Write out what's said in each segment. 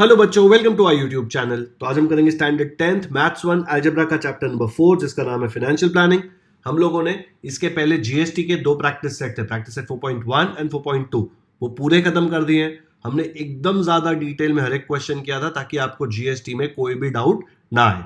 Hello बच्चों, welcome to our YouTube channel. तो आज हम करेंगे स्टैंडर्ड 10th मैथ्स 1 अलजेब्रा का चैप्टर नंबर 4 जिसका नाम है फाइनेंशियल प्लानिंग। हम लोगों ने इसके पहले जीएसटी के दो प्रैक्टिस सेट थे, प्रैक्टिस सेट 4.1 एंड 4.2, वो पूरे खत्म कर दिए हैं। हमने एकदम ज्यादा डिटेल में हर एक क्वेश्चन किया था ताकि आपको जीएसटी में कोई भी डाउट ना आए।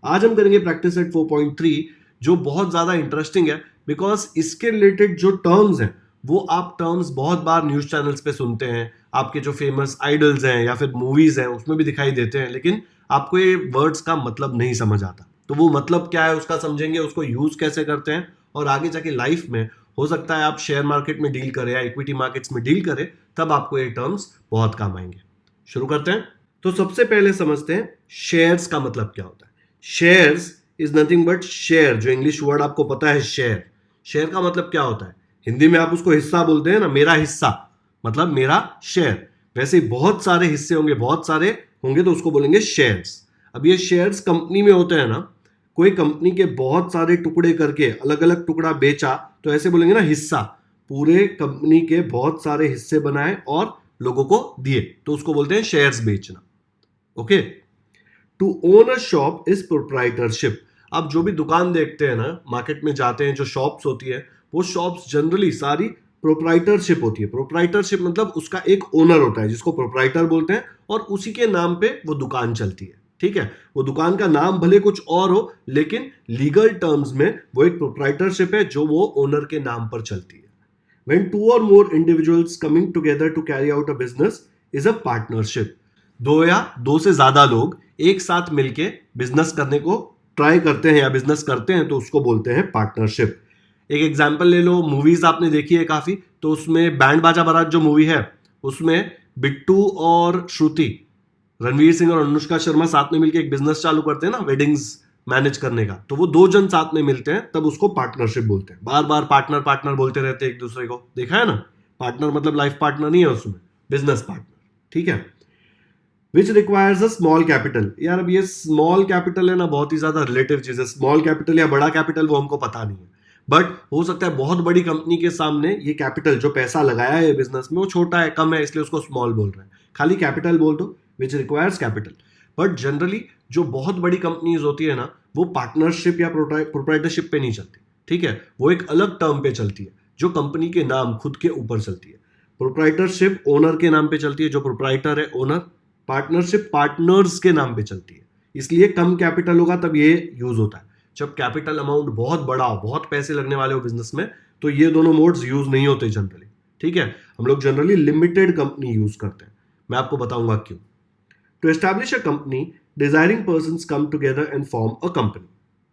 आज हम करेंगे प्रैक्टिस सेट 4.3 जो बहुत ज्यादा इंटरेस्टिंग है बिकॉज इसके रिलेटेड जो टर्म्स हैं वो आप टर्म्स बहुत बार न्यूज चैनल्स पे सुनते हैं, आपके जो फेमस आइडल्स हैं या फिर मूवीज हैं उसमें भी दिखाई देते हैं, लेकिन आपको ये वर्ड्स का मतलब नहीं समझ आता। तो वो मतलब क्या है उसका समझेंगे, उसको यूज कैसे करते हैं, और आगे जाके लाइफ में हो सकता है आप शेयर मार्केट में डील करें या इक्विटी मार्केट्स में डील करें, तब आपको ये टर्म्स बहुत काम आएंगे। शुरू करते हैं। तो सबसे पहले समझते हैं शेयर्स का मतलब क्या होता है। Shares is nothing but share, जो इंग्लिश वर्ड आपको पता है शेयर। शेयर का मतलब क्या होता है? हिंदी में आप उसको हिस्सा बोलते हैं ना, मेरा हिस्सा मतलब मेरा शेयर। वैसे ही बहुत सारे हिस्से होंगे, बहुत सारे होंगे तो उसको बोलेंगे शेयर्स। अब ये शेयर्स कंपनी में होते हैं ना, कोई कंपनी के बहुत सारे टुकड़े करके अलग अलग टुकड़ा बेचा तो ऐसे बोलेंगे ना हिस्सा। पूरे कंपनी के बहुत सारे हिस्से बनाए और लोगों को दिए तो उसको बोलते हैं शेयर्स बेचना। Okay. To own a shop is proprietorship. अब जो भी दुकान देखते हैं ना, मार्केट में जाते हैं, जो शॉप्स होती है वो शॉप्स जनरली सारी प्रोप्राइटरशिप होती है। प्रोप्राइटरशिप मतलब उसका एक ओनर होता है जिसको प्रोप्राइटर बोलते हैं और उसी के नाम पे वो दुकान चलती है। ठीक है, वो दुकान का नाम भले कुछ और हो लेकिन लीगल टर्म्स में वो एक प्रोप्राइटरशिप है जो वो ओनर के नाम पर चलती है। When two or more individuals coming together to carry out a business is a partnership. दो या दो से ज्यादा लोग एक साथ मिलके बिजनेस करने को ट्राई करते हैं या बिजनेस करते हैं तो उसको बोलते हैं पार्टनरशिप। एक एग्जांपल ले लो, मूवीज आपने देखी है काफी, तो उसमें बैंड बाजा बारात जो मूवी है उसमें बिट्टू और श्रुति, रणवीर सिंह और अनुष्का शर्मा साथ में मिलकर एक बिजनेस चालू करते हैं ना, वेडिंग्स मैनेज करने का। तो वो दो जन साथ में मिलते हैं तब उसको पार्टनरशिप बोलते हैं। बार बार पार्टनर पार्टनर बोलते रहते हैं एक दूसरे को, देखा है ना। पार्टनर मतलब लाइफ पार्टनर नहीं है उसमें, बिजनेस पार्टनर। ठीक है। Which requires a small capital. यार अब ये स्मॉल कैपिटल है ना, बहुत ही ज्यादा रिलेटिव चीज है। स्मॉल कैपिटल या बड़ा कैपिटल वो हमको पता नहीं है, बट हो सकता है बहुत बड़ी कंपनी के सामने ये कैपिटल जो पैसा लगाया है बिजनेस में वो छोटा है, कम है, इसलिए उसको स्मॉल बोल रहे हैं। खाली कैपिटल बोल दो, which requires capital. But generally जो बहुत बड़ी कंपनीज होती है ना वो पार्टनरशिप या प्रोप्राइटरशिप पे नहीं चलती। ठीक है, वो एक अलग टर्म पे चलती है जो कंपनी के नाम खुद के ऊपर चलती है। प्रोप्राइटरशिप ओनर के नाम पे चलती है, जो प्रोप्राइटर है ओनर। पार्टनरशिप पार्टनर्स के नाम पे चलती है, इसलिए कम कैपिटल होगा तब ये यूज होता है। जब कैपिटल अमाउंट बहुत बड़ा हो, बहुत पैसे लगने वाले हो बिजनेस में, तो ये दोनों मोड्स यूज नहीं होते जनरली। ठीक है, हम लोग जनरली लिमिटेड कंपनी यूज करते हैं। मैं आपको बताऊंगा क्यों। To establish a company, desiring persons come together and form a company.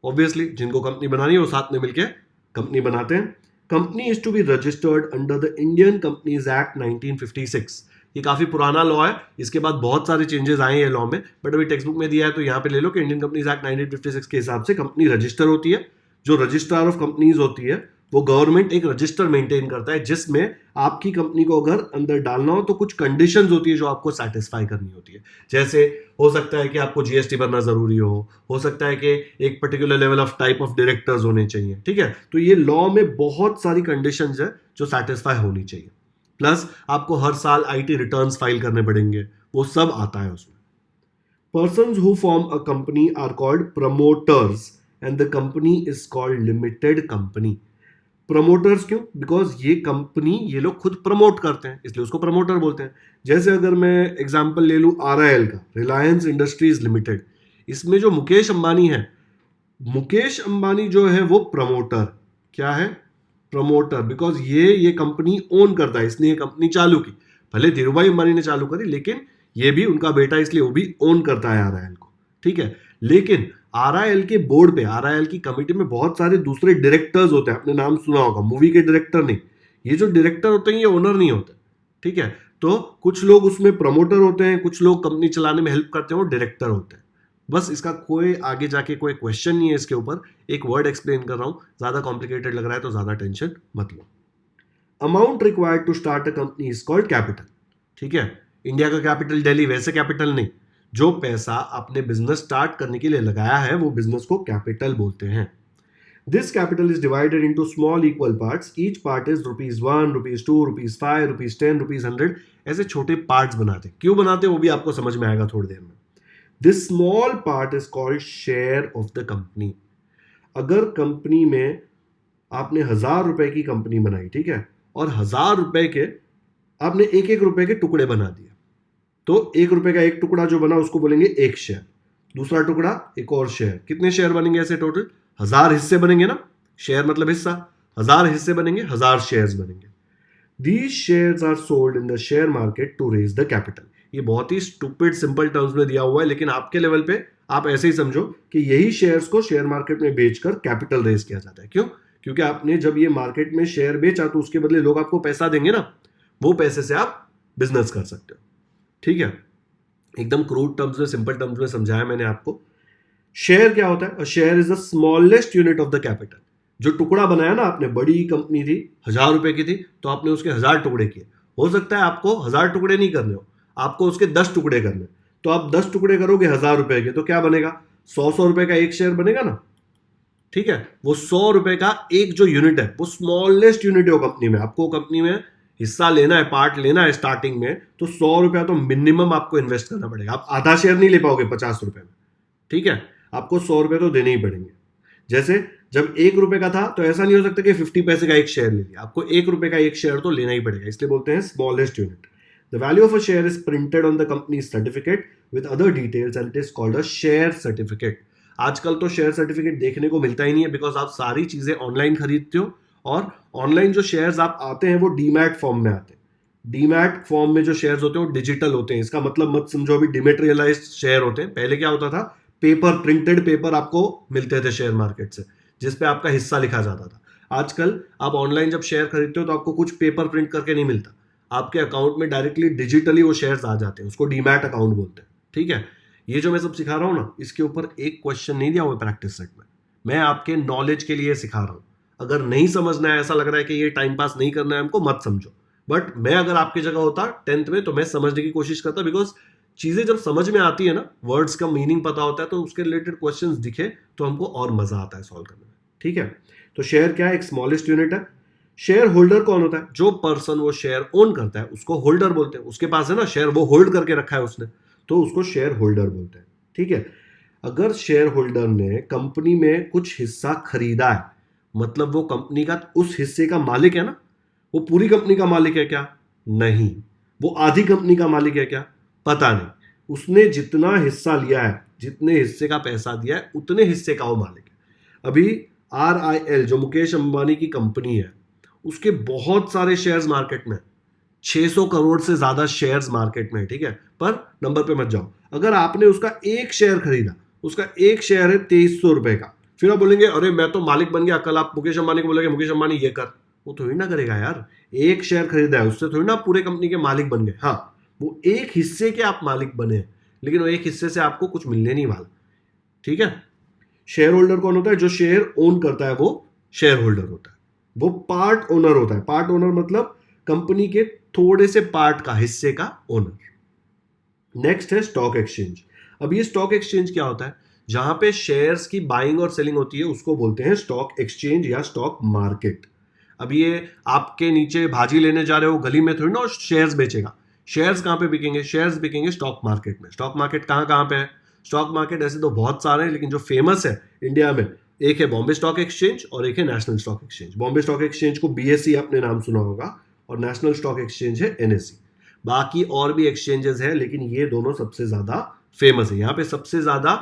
Obviously जिनको कंपनी बनानी है वो साथ में मिलकर कंपनी बनाते हैं। Company is to be registered under the Indian Companies Act 1956। ये काफी पुराना लॉ है, इसके बाद बहुत सारे चेंजेस आए हैं लॉ में, बट अभी टेक्स्ट बुक में दिया है तो यहाँ पे ले लो कि इंडियन कंपनीज एक्ट 1956 के हिसाब से कंपनी रजिस्टर होती है। जो रजिस्ट्रार ऑफ कंपनीज होती है वो गवर्नमेंट एक रजिस्टर मेंटेन करता है जिसमें आपकी कंपनी को अगर अंदर डालना हो तो कुछ कंडीशंस होती है जो आपको सेटिस्फाई करनी होती है। जैसे हो सकता है कि आपको जीएसटी भरना जरूरी हो सकता है कि एक particular level of type of directors होने चाहिए। ठीक है, तो ये लॉ में बहुत सारी कंडीशंस है जो सेटिस्फाई होनी चाहिए। प्लस आपको हर साल आईटी रिटर्न्स फाइल करने पड़ेंगे, वो सब आता है उसमें। Persons who form a company are called promoters and the company is called limited company. Promoters क्यों? बिकॉज ये कंपनी ये लोग खुद प्रमोट करते हैं इसलिए उसको प्रमोटर बोलते हैं। जैसे अगर मैं एग्जांपल ले लूं आरआईएल का, रिलायंस इंडस्ट्रीज लिमिटेड, इसमें जो मुकेश अंबानी है, मुकेश अंबानी जो है वो प्रमोटर। क्या है? प्रमोटर। बिकॉज ये कंपनी ओन करता है, इसने ये कंपनी चालू की। भले धीरूभाई अंबानी ने चालू करी लेकिन ये भी उनका बेटा इसलिए वो भी ओन करता है आरआईएल को। ठीक है, लेकिन आरआईएल के बोर्ड पे, आरआईएल की कमेटी में बहुत सारे दूसरे डायरेक्टर्स होते हैं। आपने नाम सुना होगा, मूवी के डायरेक्टर नहीं, ये जो डायरेक्टर होते हैं ये ओनर नहीं होते। ठीक है, तो कुछ लोग उसमें प्रमोटर होते हैं, कुछ लोग कंपनी चलाने में हेल्प करते हैं, वो डायरेक्टर होते हैं। बस इसका कोई आगे जाके कोई क्वेश्चन नहीं है इसके ऊपर, एक वर्ड एक्सप्लेन कर रहा हूं, ज्यादा कॉम्प्लिकेटेड लग रहा है तो ज्यादा टेंशन मत लो। Amount required to start a company is called capital. ठीक है, इंडिया का कैपिटल दिल्ली वैसे कैपिटल नहीं, जो पैसा आपने बिजनेस स्टार्ट करने के लिए लगाया है वो बिजनेस को कैपिटल बोलते हैं। This capital is divided into small equal parts, each part is ₹1, ₹2, ₹5, ₹10, ₹100 ऐसे छोटे पार्ट्स बनाते हैं। क्यों बनाते हैं वो भी आपको समझ में आएगा थोड़ी देर में। This small part is called share of the company. अगर कंपनी में आपने 1,000 रुपए की कंपनी बनाई, ठीक है, और 1,000 रुपए के आपने एक एक रुपए के टुकड़े बना दिए, तो 1 रुपए का एक टुकड़ा जो बना उसको बोलेंगे एक शेयर, दूसरा टुकड़ा एक और शेयर। कितने शेयर बनेंगे ऐसे टोटल? 1,000 हिस्से बनेंगे ना, शेयर मतलब हिस्सा, 1,000 हिस्से बनेंगे, 1,000 शेयर्स बनेंगे। These shares are sold in the share market to raise the capital। ये बहुत ही स्टूपिड सिंपल टर्म्स में दिया हुआ है, लेकिन आपके लेवल पे आप ऐसे ही समझो कि यही शेयर्स को शेयर मार्केट में बेचकर कैपिटल रेज किया जाता है। क्यों? क्योंकि आपने जब ये मार्केट में शेयर बेचा तो उसके बदले लोग आपको पैसा देंगे ना, वो पैसे से आप बिजनेस कर सकते हो। ठीक है, एकदम क्रूड टर्म्स में, सिंपल टर्म्स में समझाया मैंने आपको। शेयर क्या होता है? Share is the smallest unit of the capital. जो टुकड़ा बनाया ना आपने, बड़ी कंपनी थी, 1,000 रुपए की थी, तो आपने उसके 1,000 टुकड़े किए। हो सकता है आपको 1,000 टुकड़े नहीं करने हो, आपको उसके 10 टुकड़े करने। तो आप 10 टुकड़े करोगे 1,000 रुपए के, तो क्या बनेगा? 100 रुपए का एक शेयर बनेगा ना। ठीक है, वो 100 रुपए का एक जो यूनिट है वो स्मॉलेस्ट यूनिट है वो कंपनी में। आपको कंपनी में हिस्सा लेना है, पार्ट लेना है स्टार्टिंग में, तो 100 रुपया तो मिनिमम आपको इन्वेस्ट करना पड़ेगा। आप आधा शेयर नहीं ले पाओगे 50 रुपए में। ठीक है, आपको 100 रुपए तो देने ही पड़ेंगे। जैसे जब 1 रुपए का था तो ऐसा नहीं हो सकता कि 50 पैसे का एक शेयर ले लिया, आपको 1 रुपए का एक शेयर तो लेना ही पड़ेगा, इसलिए बोलते हैं smallest unit. The value of a share is printed on the company certificate with other details and it is called a share certificate. आजकल तो शेयर सर्टिफिकेट देखने को मिलता ही नहीं है, बिकॉज आप सारी चीजें ऑनलाइन खरीदते हो, और ऑनलाइन जो शेयर्स आप आते हैं वो डीमैट फॉर्म में आते हैं। डीमैट फॉर्म में जो शेयर्स होते हैं वो डिजिटल होते हैं। इसका मतलब मत समझो अभी डिमेटेरियलाइज्ड शेयर होते हैं। पहले क्या होता था, पेपर, प्रिंटेड पेपर आपको मिलते थे शेयर मार्केट से, जिसपे आपका हिस्सा लिखा जाता था। आजकल आप ऑनलाइन जब शेयर खरीदते हो तो आपको कुछ पेपर प्रिंट करके नहीं मिलता, आपके अकाउंट में डायरेक्टली डिजिटली वो शेयर्स आ जाते हैं, उसको डीमैट अकाउंट बोलते हैं। ठीक है, ये जो मैं सब सिखा रहा हूं ना, इसके ऊपर एक क्वेश्चन नहीं दिया हुआ प्रैक्टिस सेट में, मैं आपके नॉलेज के लिए सिखा रहा हूं। अगर नहीं समझना है, ऐसा लग रहा है कि ये टाइम पास नहीं करना है हमको, मत समझो। बट मैं अगर आपकी जगह होता 10th में, तो मैं समझने की कोशिश करता, बिकॉज चीजें जब समझ में आती है ना, वर्ड्स का मीनिंग पता होता है, तो उसके रिलेटेड क्वेश्चंस दिखे तो हमको और मजा आता है सॉल्व करने में। ठीक है, तो शेयर क्या है? एक स्मॉलेस्ट यूनिट है। शेयर होल्डर कौन होता है? जो पर्सन वो शेयर ओन करता है उसको होल्डर बोलते हैं। उसके पास है ना शेयर, वो होल्ड करके रखा है उसने, तो उसको शेयर होल्डर बोलते हैं। ठीक है, अगर शेयर होल्डर ने कंपनी में कुछ हिस्सा खरीदा है, मतलब वो कंपनी का उस हिस्से का मालिक है ना। वो पूरी कंपनी का मालिक है क्या? नहीं। वो आधी कंपनी का मालिक है क्या? पता नहीं। उसने जितना हिस्सा लिया है, जितने हिस्से का पैसा दिया है, उतने हिस्से का वो मालिक है। अभी RIL जो मुकेश अंबानी की कंपनी है, उसके बहुत सारे शेयर्स मार्केट में, 600 करोड़ से ज्यादा शेयर्स मार्केट में है। ठीक है, पर नंबर पे मत जाओ। अगर आपने उसका एक शेयर खरीदा, उसका एक शेयर है 2,300 रुपए का, फिर आप बोलेंगे अरे मैं तो मालिक बन गया, कल आप मुकेश अंबानी को बोलेंगे मुकेश अंबानी ये कर, वो थोड़ी ना करेगा यार। एक शेयर खरीदा है, उससे थोड़ी ना पूरे कंपनी के मालिक बन गए। हाँ, वो एक हिस्से के आप मालिक बने, लेकिन वो एक हिस्से से आपको कुछ मिलने नहीं वाला। ठीक है, शेयर होल्डर कौन होता है? जो शेयर ओन करता है वो शेयर होल्डर होता है। वो पार्ट ओनर होता है। पार्ट ओनर मतलब कंपनी के थोड़े से पार्ट का, हिस्से का ओनर। नेक्स्ट है स्टॉक एक्सचेंज। अब ये स्टॉक एक्सचेंज क्या होता है? जहां पे शेयर्स की बाइंग और सेलिंग होती है उसको बोलते हैं स्टॉक एक्सचेंज या स्टॉक मार्केट। अब ये आपके नीचे भाजी लेने जा रहे हो गली में, थोड़ी ना शेयर्स बेचेगा। शेयर्स कहां पे बिकेंगे? शेयर्स बिकेंगे स्टॉक मार्केट में। स्टॉक मार्केट कहां कहां पे है? स्टॉक मार्केट ऐसे तो बहुत सारे हैं, लेकिन जो फेमस है इंडिया में, एक है बॉम्बे स्टॉक एक्सचेंज और एक है national stock exchange. Bombay stock exchange को BSE आपने नाम सुना होगा, और नेशनल स्टॉक एक्सचेंज है NSE। बाकी और भी एक्सचेंजेस हैं, लेकिन ये दोनों सबसे ज्यादा फेमस है। यहाँ पे सबसे ज्यादा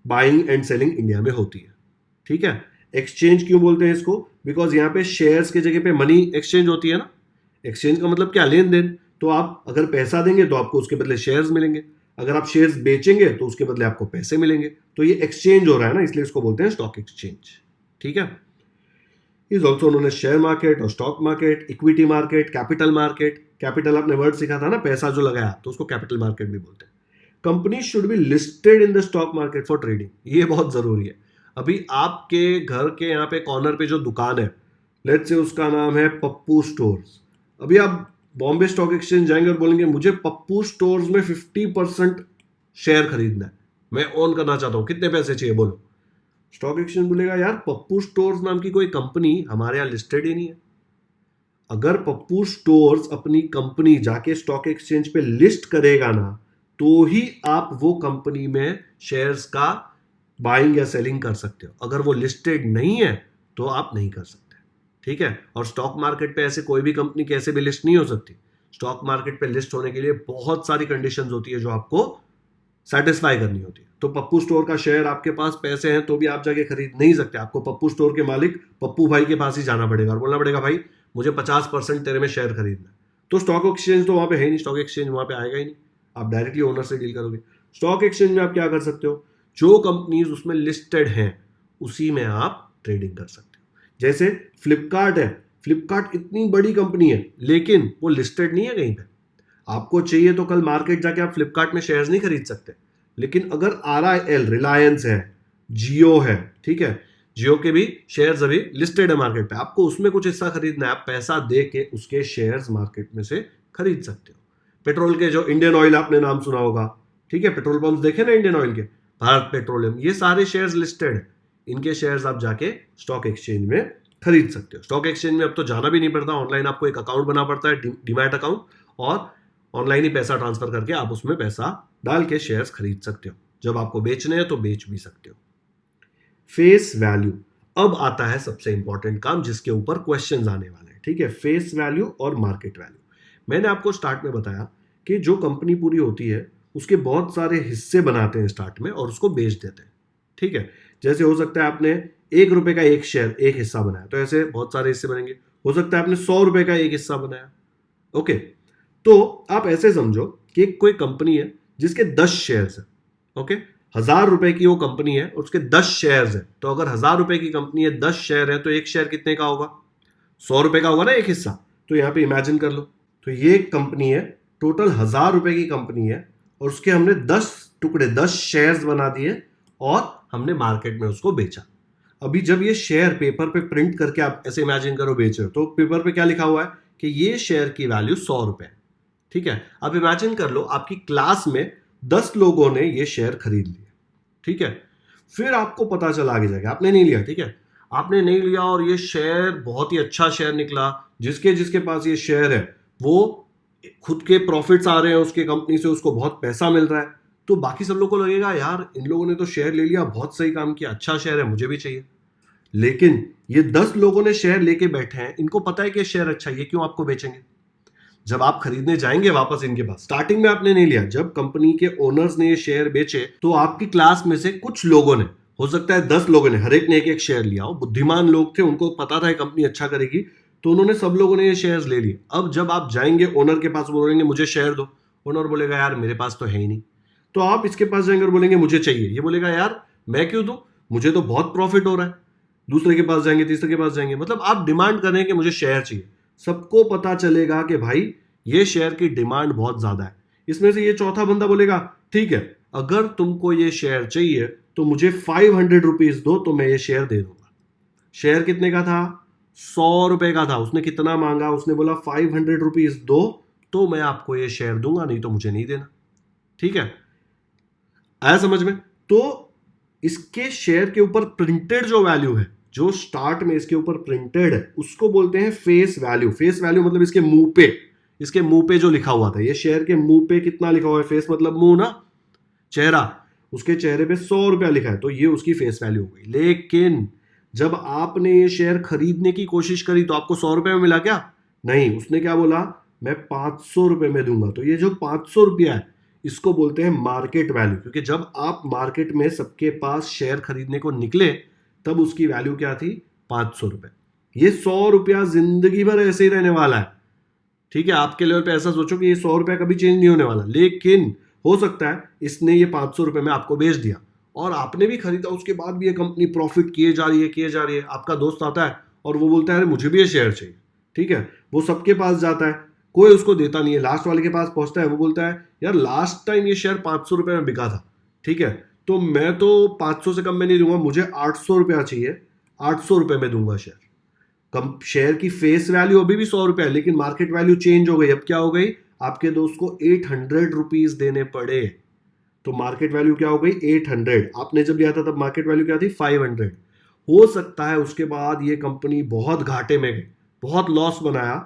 बाइंग एंड सेलिंग इंडिया में होती है। ठीक है, एक्सचेंज क्यों बोलते हैं इसको? बिकॉज यहाँ पे शेयर्स के जगह पे मनी एक्सचेंज होती है ना। एक्सचेंज का मतलब क्या? लेन देन। तो आप अगर पैसा देंगे तो आपको उसके बदले शेयर्स मिलेंगे, अगर आप शेयर्स बेचेंगे तो उसके बदले आपको पैसे मिलेंगे। तो ये एक्सचेंज हो रहा है ना, इसलिए इसको बोलते हैं स्टॉक एक्सचेंज। ठीक है, is also known as share market और stock market, equity market, capital market. Capital आपने वर्ड सीखा था ना, पैसा जो लगाया, तो उसको कैपिटल मार्केट भी बोलते हैं। Company should be listed in the stock market for trading. ये बहुत जरूरी है। अभी आपके घर के यहाँ पे कॉर्नर पे जो दुकान है, लेट्स से उसका नाम है पप्पू स्टोर्स। अभी आप बॉम्बे स्टॉक एक्सचेंज जाएंगे और बोलेंगे मुझे पप्पू स्टोर्स में 50% शेयर खरीदना है, मैं ओन करना चाहता हूं, कितने पैसे चाहिए बोलो। स्टॉक एक्सचेंज बोलेगा यार पप्पू स्टोर्स नाम की कोई कंपनी हमारे यहाँ लिस्टेड ही नहीं है, अगर पप्पू स्टोर्स अपनी कंपनी जाके स्टॉक एक्सचेंज पे लिस्ट करेगा ना, तो ही आप वो कंपनी में शेयर्स का बाइंग या सेलिंग कर सकते हो। अगर वो लिस्टेड नहीं है तो आप नहीं कर सकते, ठीक है। और स्टॉक मार्केट पे ऐसे कोई भी कंपनी कैसे भी लिस्ट नहीं हो सकती। स्टॉक मार्केट पे लिस्ट होने के लिए बहुत सारी कंडीशंस होती है जो आपको सेटिस्फाई करनी होती है। तो पप्पू स्टोर का शेयर आपके पास पैसे हैं तो भी आप जाके खरीद नहीं सकते। आपको पप्पू स्टोर के मालिक पप्पू भाई के पास ही जाना पड़ेगा और बोलना पड़ेगा भाई मुझे 50% तेरे में शेयर खरीदना है। तो स्टॉक एक्सचेंज तो वहां पे है नहीं, स्टॉक एक्सचेंज वहां पे आएगा ही नहीं, आप डायरेक्टली ओनर से डील करोगे। स्टॉक एक्सचेंज में आप क्या कर सकते हो, जो कंपनीज उसमें लिस्टेड हैं उसी में आप ट्रेडिंग कर सकते हो। जैसे फ्लिपकार्ट है, फ्लिपकार्ट इतनी बड़ी कंपनी है लेकिन वो लिस्टेड नहीं है कहीं पे। आपको चाहिए तो कल मार्केट जाके आप फ्लिपकार्ट में शेयर्स नहीं खरीद सकते। लेकिन अगर RIL रिलायंस है, जियो है, ठीक है, जियो के भी शेयर्स अभी लिस्टेड है मार्केट पे, आपको उसमें कुछ हिस्सा खरीदना है, आप पैसा दे के उसके शेयर्स मार्केट में से खरीद सकते हो। पेट्रोल के जो इंडियन ऑयल आपने नाम सुना होगा, ठीक है, पेट्रोल पंप देखे ना इंडियन ऑयल के, भारत पेट्रोलियम, ये सारे शेयर्स लिस्टेड है। इनके शेयर्स आप जाके स्टॉक एक्सचेंज में खरीद सकते हो। स्टॉक एक्सचेंज में अब तो जाना भी नहीं पड़ता, ऑनलाइन आपको एक अकाउंट बना पड़ता है, डीमैट अकाउंट, और ऑनलाइन ही पैसा ट्रांसफर करके आप उसमें पैसा डाल के शेयर्स खरीद सकते हो। जब आपको बेचने हैं तो बेच भी सकते हो। फेस वैल्यू, अब आता है सबसे इंपॉर्टेंट काम जिसके ऊपर क्वेश्चंस आने वाले हैं, ठीक है। फेस वैल्यू और मार्केट वैल्यू। मैंने आपको स्टार्ट में बताया कि जो कंपनी पूरी होती है उसके बहुत सारे हिस्से बनाते हैं स्टार्ट में और उसको बेच देते हैं, ठीक है। जैसे हो सकता है आपने ₹1 का एक शेयर, एक हिस्सा बनाया, तो ऐसे बहुत सारे हिस्से बनेंगे। हो सकता है आपने ₹100 का एक हिस्सा बनाया, ओके। तो आप ऐसे समझो कि कोई कंपनी है जिसके 10 शेयर्स है, ओके। ₹1000 की वो कंपनी है, उसके 10 शेयर्स है। तो अगर ₹1000 की कंपनी है, 10 शेयर है, तो एक शेयर कितने का होगा? ₹100 का होगा ना एक हिस्सा। तो यहां पे इमेजिन कर लो, तो ये कंपनी है, टोटल ₹1000 की कंपनी है, और उसके हमने 10 टुकड़े, 10 शेयर्स बना दिए और हमने मार्केट में उसको बेचा। अभी जब ये शेयर पेपर पे प्रिंट करके आप ऐसे इमेजिन करो बेच रहे हो, तो पेपर पे क्या लिखा हुआ है कि ये शेयर की वैल्यू ₹100 है, ठीक है। अब इमेजिन कर लो आपकी क्लास में 10 लोगों ने ये शेयर खरीद लिए, ठीक है। फिर आपको पता चला आगे जाके, आपने नहीं लिया, ठीक है, आपने नहीं लिया और ये शेयर बहुत ही अच्छा शेयर निकला। जिसके जिसके पास ये शेयर है वो खुद के प्रॉफिट्स आ रहे हैं उसके कंपनी से, उसको बहुत पैसा मिल रहा है। तो बाकी सब लोगों को लगेगा यार इन लोगों ने तो शेयर ले लिया, बहुत सही काम किया, अच्छा शेयर है, मुझे भी चाहिए। लेकिन ये 10 लोगों ने शेयर लेके बैठे हैं, इनको पता है कि शेयर अच्छा है, ये क्यों आपको बेचेंगे? जब आप खरीदने जाएंगे वापस इनके पास, स्टार्टिंग में आपने नहीं लिया, जब कंपनी के ओनर्स ने ये शेयर बेचे तो आपकी क्लास में से कुछ लोगों ने, हो सकता है 10 लोगों ने, हर एक ने एक एक शेयर लिया हो, बुद्धिमान लोग थे, उनको पता था कंपनी अच्छा करेगी, तो उन्होंने सब लोगों ने ये शेयर्स ले लिए। अब जब आप जाएंगे ओनर के पास, बोलेंगे मुझे शेयर दो, ओनर बोलेगा यार मेरे पास तो है ही नहीं। तो आप इसके पास जाएंगे और बोलेंगे मुझे चाहिए, ये बोलेगा यार मैं क्यों दूं, मुझे तो बहुत प्रॉफिट हो रहा है। दूसरे के पास जाएंगे, तीसरे के पास जाएंगे, मतलब आप डिमांड कर रहे हैं कि मुझे शेयर चाहिए। सबको पता चलेगा कि भाई ये शेयर की डिमांड बहुत ज्यादा है। इसमें से ये चौथा बंदा बोलेगा ठीक है, अगर तुमको ये शेयर चाहिए तो मुझे ₹500 दो, तो मैं ये शेयर दे दूंगा। शेयर कितने का था? ₹100 का था। उसने कितना मांगा? उसने बोला ₹500 दो तो मैं आपको ये शेयर दूंगा, नहीं तो मुझे नहीं देना, ठीक है। आया समझ में? तो इसके शेयर के ऊपर प्रिंटेड जो वैल्यू है, जो स्टार्ट में इसके ऊपर प्रिंटेड है, उसको बोलते हैं फेस वैल्यू। फेस वैल्यू मतलब इसके मुंह पे, इसके मुंह पे जो लिखा हुआ था, ये शेयर के मुंह पे कितना लिखा हुआ है? फेस मतलब मुंह ना, चेहरा, उसके चेहरे पे ₹100 लिखा है, तो ये उसकी फेस वैल्यू हो गई। लेकिन जब आपने ये शेयर खरीदने की कोशिश करी तो आपको ₹100 में मिला क्या? नहीं, उसने क्या बोला? मैं ₹500 में दूंगा। तो ये जो ₹500 है इसको बोलते हैं मार्केट वैल्यू, क्योंकि जब आप मार्केट में सबके पास शेयर खरीदने को निकले तब उसकी वैल्यू क्या थी? ₹500। ये ₹100 जिंदगी भर ऐसे ही रहने वाला है, ठीक है। आपके लेवल पे ऐसा सोचो कि ये ₹100 कभी चेंज नहीं होने वाला। लेकिन हो सकता है इसने ये ₹500 में आपको बेच दिया और आपने भी खरीदा, उसके बाद भी ये कंपनी प्रॉफिट किए जा रही है, किए जा रही है। आपका दोस्त आता है और वो बोलता है मुझे भी ये शेयर चाहिए, ठीक है। वो सबके पास जाता है, कोई उसको देता नहीं है। लास्ट वाले के पास पहुंचता है, वो बोलता है यार लास्ट टाइम ये शेयर ₹500 में बिका था, ठीक है, तो मैं तो 500 से कम में नहीं दूंगा, मुझे ₹800 चाहिए, ₹800 में दूंगा शेयर। कम शेयर की फेस वैल्यू अभी भी ₹100 है, लेकिन मार्केट वैल्यू चेंज हो गई। अब क्या हो गई? आपके दोस्त को ₹800 देने पड़े। तो मार्केट वैल्यू क्या हो गई? 800। आपने जब लिया था तब मार्केट वैल्यू क्या थी? 500। हो सकता है उसके बाद ये कंपनी बहुत घाटे में गई, बहुत लॉस बनाया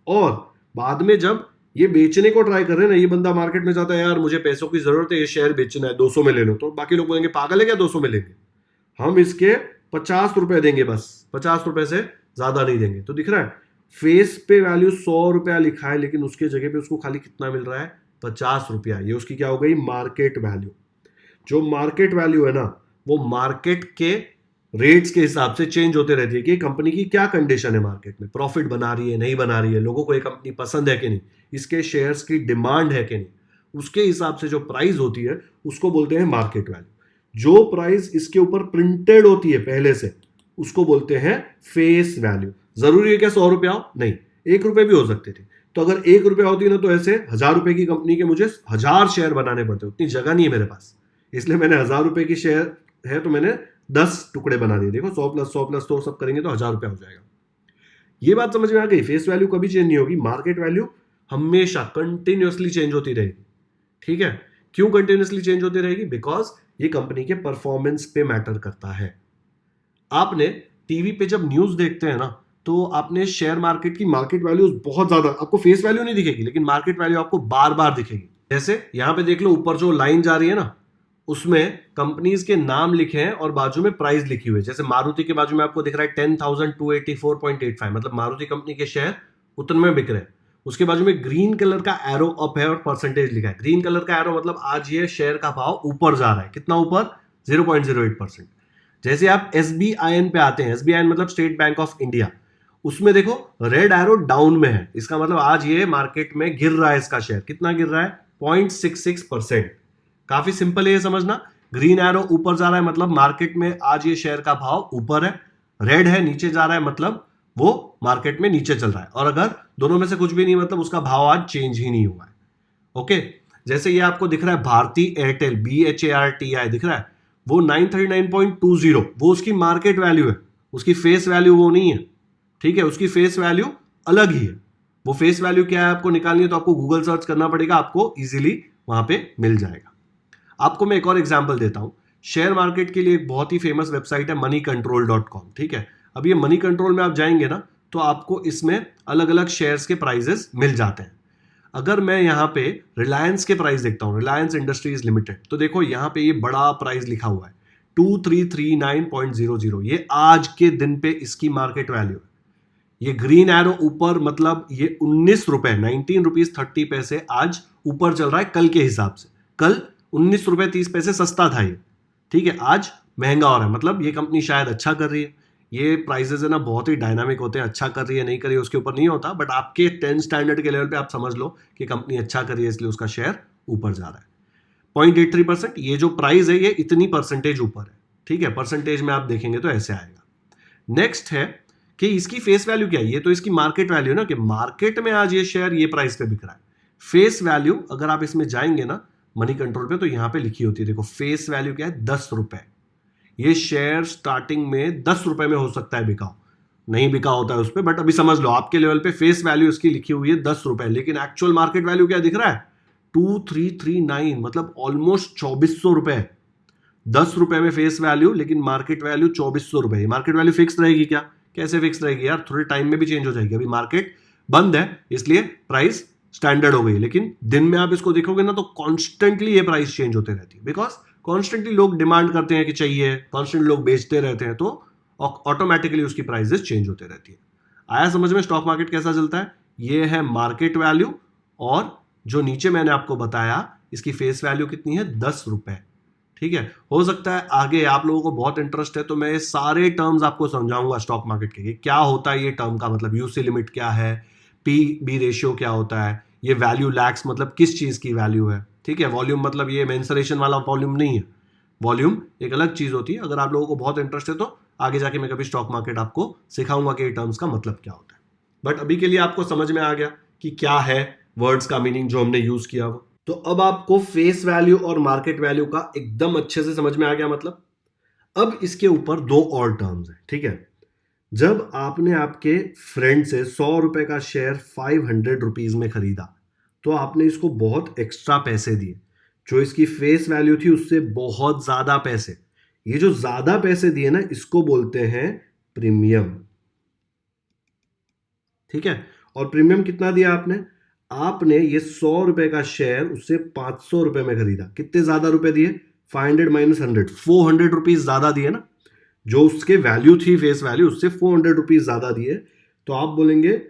और बाद में जब ये बेचने को ट्राई कर रहे हैं ना, ये बंदा मार्केट में जाता है, यार मुझे पैसों की जरूरत है, ये शेयर बेचना है, 200 में ले लो, तो बाकी लोग बोलेंगे पागल है क्या 200 में लेंगे, हम इसके 50 रुपए देंगे, बस 50 रुपए से ज्यादा नहीं देंगे। तो दिख रहा है फेस पे वैल्यू 100 रुपया लिखा है, लेकिन उसके जगह पे उसको खाली कितना मिल रहा है, 50 रुपया। ये उसकी क्या हो गई, मार्केट वैल्यू। जो मार्केट वैल्यू है ना, वो मार्केट के रेट्स के हिसाब से चेंज होते रहती है कि कंपनी की क्या कंडीशन है मार्केट में, प्रॉफिट बना रही है नहीं बना रही है, लोगों को ये कंपनी पसंद है कि नहीं, इसके शेयर्स की डिमांड है कि नहीं, उसके हिसाब से जो प्राइस होती है उसको बोलते हैं मार्केट वैल्यू। जो प्राइस इसके ऊपर प्रिंटेड होती है पहले से, उसको बोलते हैं फेस वैल्यू। जरूरी है क्या 100 रुपया हो, नहीं, 1 रुपए भी हो सकते थे। तो अगर 1 रुपया होती ना, तो ऐसे 1000 रुपए की कंपनी के मुझे 1000 शेयर बनाने पड़ते, उतनी जगह नहीं है मेरे पास, इसलिए मैंने 1000 रुपए की शेयर है तो मैंने 10 टुकड़े बना दिए। देखो 100 प्लस 100 प्लस तो सब करेंगे तो 1000 रुपया हो जाएगा। ये बात समझ में आ गई, फेस वैल्यू कभी चेंज नहीं होगी, मार्केट वैल्यू हमेशा कंटिन्यूअसली चेंज होती रहेगी। ठीक है, क्यों कंटिन्यूअसली चेंज होती रहेगी, बिकॉज ये कंपनी के परफॉर्मेंस पे मैटर करता है। आपने टीवी पे जब न्यूज देखते हैं ना, तो आपने शेयर मार्केट की मार्केट वैल्यू बहुत ज्यादा, आपको फेस वैल्यू नहीं दिखेगी लेकिन मार्केट वैल्यू आपको बार बार दिखेगी। जैसे यहां पे देख लो, ऊपर जो लाइन जा रही है ना, उसमें कंपनीज के नाम लिखे हैं और बाजू में प्राइस लिखी हुई है। जैसे मारुति के बाजू में आपको दिख रहा है 10,284.85, मतलब मारुति कंपनी के शेयर उतने में बिक रहे हैं। उसके बाजू में ग्रीन कलर का एरो अप है और परसेंटेज लिखा है। ग्रीन कलर का एरो मतलब आज ये शेयर का भाव ऊपर जा रहा है, कितना ऊपर, 0.08%। जैसे आप SBIN पे आते हैं, SBIN मतलब स्टेट बैंक ऑफ इंडिया, उसमें देखो रेड एरो डाउन में है, इसका मतलब आज ये मार्केट में गिर रहा है, इसका शेयर कितना गिर रहा है, 0.66%। काफी सिंपल है ये समझना। ग्रीन एरो ऊपर जा रहा है मतलब मार्केट में आज ये शेयर का भाव ऊपर है, रेड है नीचे जा रहा है मतलब वो मार्केट में नीचे चल रहा है, और अगर दोनों में से कुछ भी नहीं मतलब उसका भाव आज चेंज ही नहीं हुआ है। ओके, जैसे ये आपको दिख रहा है भारती एयरटेल, BHARTI दिख रहा है, वो 939.20, वो उसकी मार्केट वैल्यू है, उसकी फेस वैल्यू वो नहीं है। ठीक है, उसकी फेस वैल्यू अलग ही है। वो फेस वैल्यू क्या है आपको निकालनी है तो आपको गूगल सर्च करना पड़ेगा, आपको इजीली वहां पे मिल जाएगा। आपको मैं एक और एग्जांपल देता हूं। शेयर मार्केट के लिए एक बहुत ही फेमस वेबसाइट है moneycontrol.com। ठीक है, अब ये मनी कंट्रोल में आप जाएंगे ना, तो आपको इसमें अलग अलग शेयर्स के प्राइजेस मिल जाते हैं। अगर मैं यहाँ पे रिलायंस के प्राइस देखता हूँ, रिलायंस इंडस्ट्रीज लिमिटेड, तो देखो यहाँ पे ये बड़ा प्राइस लिखा हुआ है 2339.00, ये आज के दिन पे इसकी मार्केट वैल्यू है। ये ग्रीन एरो ऊपर मतलब ये 19 रुपए 19 रुपीज 30 पैसे आज ऊपर चल रहा है कल के हिसाब से। कल 19 रुपए 30 पैसे सस्ता था ये, ठीक है, आज महंगा हो रहा है, मतलब ये कंपनी शायद अच्छा कर रही है। ये प्राइसेस है ना बहुत ही डायनामिक होते हैं, अच्छा कर रही है नहीं कर रही है उसके ऊपर नहीं होता, बट आपके 10 स्टैंडर्ड के लेवल पे आप समझ लो कि कंपनी अच्छा कर रही है इसलिए उसका शेयर ऊपर जा रहा है 0.83%। ये जो प्राइस है ये इतनी परसेंटेज ऊपर है। ठीक है, परसेंटेज में आप देखेंगे तो ऐसे आएगा। नेक्स्ट है कि इसकी फेस वैल्यू क्या है, ये तो इसकी मार्केट वैल्यू ना, कि मार्केट में आज ये शेयर ये प्राइस पे बिक रहा है। फेस वैल्यू अगर आप इसमें जाएंगे ना मनी कंट्रोल पे, तो यहां पे लिखी होती है, देखो फेस वैल्यू क्या है, 10 रुपए। ये शेयर स्टार्टिंग में 10 रुपए में हो सकता है बिका, नहीं बिका होता है उस पर, बट अभी समझ लो आपके लेवल पे फेस वैल्यू इसकी लिखी हुई है 10 रुपए, लेकिन एक्चुअल मार्केट वैल्यू क्या दिख रहा है, 2339, मतलब ऑलमोस्ट 2400 रुपए। 10 रुपए में फेस वैल्यू लेकिन मार्केट वैल्यू 2400 रुपए। मार्केट वैल्यू फिक्स रहेगी क्या, कैसे फिक्स रहेगी यार, थोड़े टाइम में भी चेंज हो जाएगी। अभी मार्केट बंद है इसलिए प्राइस स्टैंडर्ड हो गई, लेकिन दिन में आप इसको देखोगे ना तो कॉन्स्टेंटली ये प्राइस चेंज होते रहती है, बिकॉज कॉन्स्टेंटली लोग डिमांड करते हैं कि चाहिए, कॉन्स्टेंटली लोग बेचते रहते हैं, तो ऑटोमेटिकली उसकी प्राइसेस चेंज होते रहती है। आया समझ में स्टॉक मार्केट कैसा चलता है, ये है मार्केट वैल्यू, और जो नीचे मैंने आपको बताया इसकी फेस वैल्यू कितनी है, 10 रुपए। ठीक है, हो सकता है आगे आप लोगों को बहुत इंटरेस्ट है तो मैं सारे टर्म्स आपको समझाऊंगा स्टॉक मार्केट के, क्या होता है ये टर्म का मतलब, यूसी लिमिट क्या है, पी बी रेशियो क्या होता है, ये वैल्यू लैक्स मतलब किस चीज की वैल्यू है। ठीक है, वॉल्यूम मतलब ये मेंसुरेशन वाला वॉल्यूम नहीं है, वॉल्यूम एक अलग चीज होती है। अगर आप लोगों को बहुत इंटरेस्ट है तो आगे जाके मैं कभी स्टॉक मार्केट आपको सिखाऊंगा कि टर्म्स का मतलब क्या होता है, बट अभी के लिए आपको समझ में आ गया कि क्या है वर्ड्स का मीनिंग जो हमने यूज किया वो। तो अब आपको फेस वैल्यू और मार्केट वैल्यू का एकदम अच्छे से समझ में आ गया मतलब। अब इसके ऊपर दो और टर्म्स हैं। ठीक है, जब आपने आपके फ्रेंड से 100 रुपए का शेयर 500 रुपीज में खरीदा, तो आपने इसको बहुत एक्स्ट्रा पैसे दिए, जो इसकी फेस वैल्यू थी उससे बहुत ज्यादा पैसे। ये जो ज्यादा पैसे दिए ना, इसको बोलते हैं प्रीमियम। ठीक है, और प्रीमियम कितना दिया आपने? आपने ये 100 रुपए का शेयर उससे 500 रुपए में खरीदा। कितने ज्यादा रुपए दिए? 500 माइनस 100, 400 रुपीज ज्यादा दिए ना। जो उसके वैल्यू थी, फेस वैल्यू, उससे 400 रुपीज ज्यादा दिए। तो आप बोलेंगे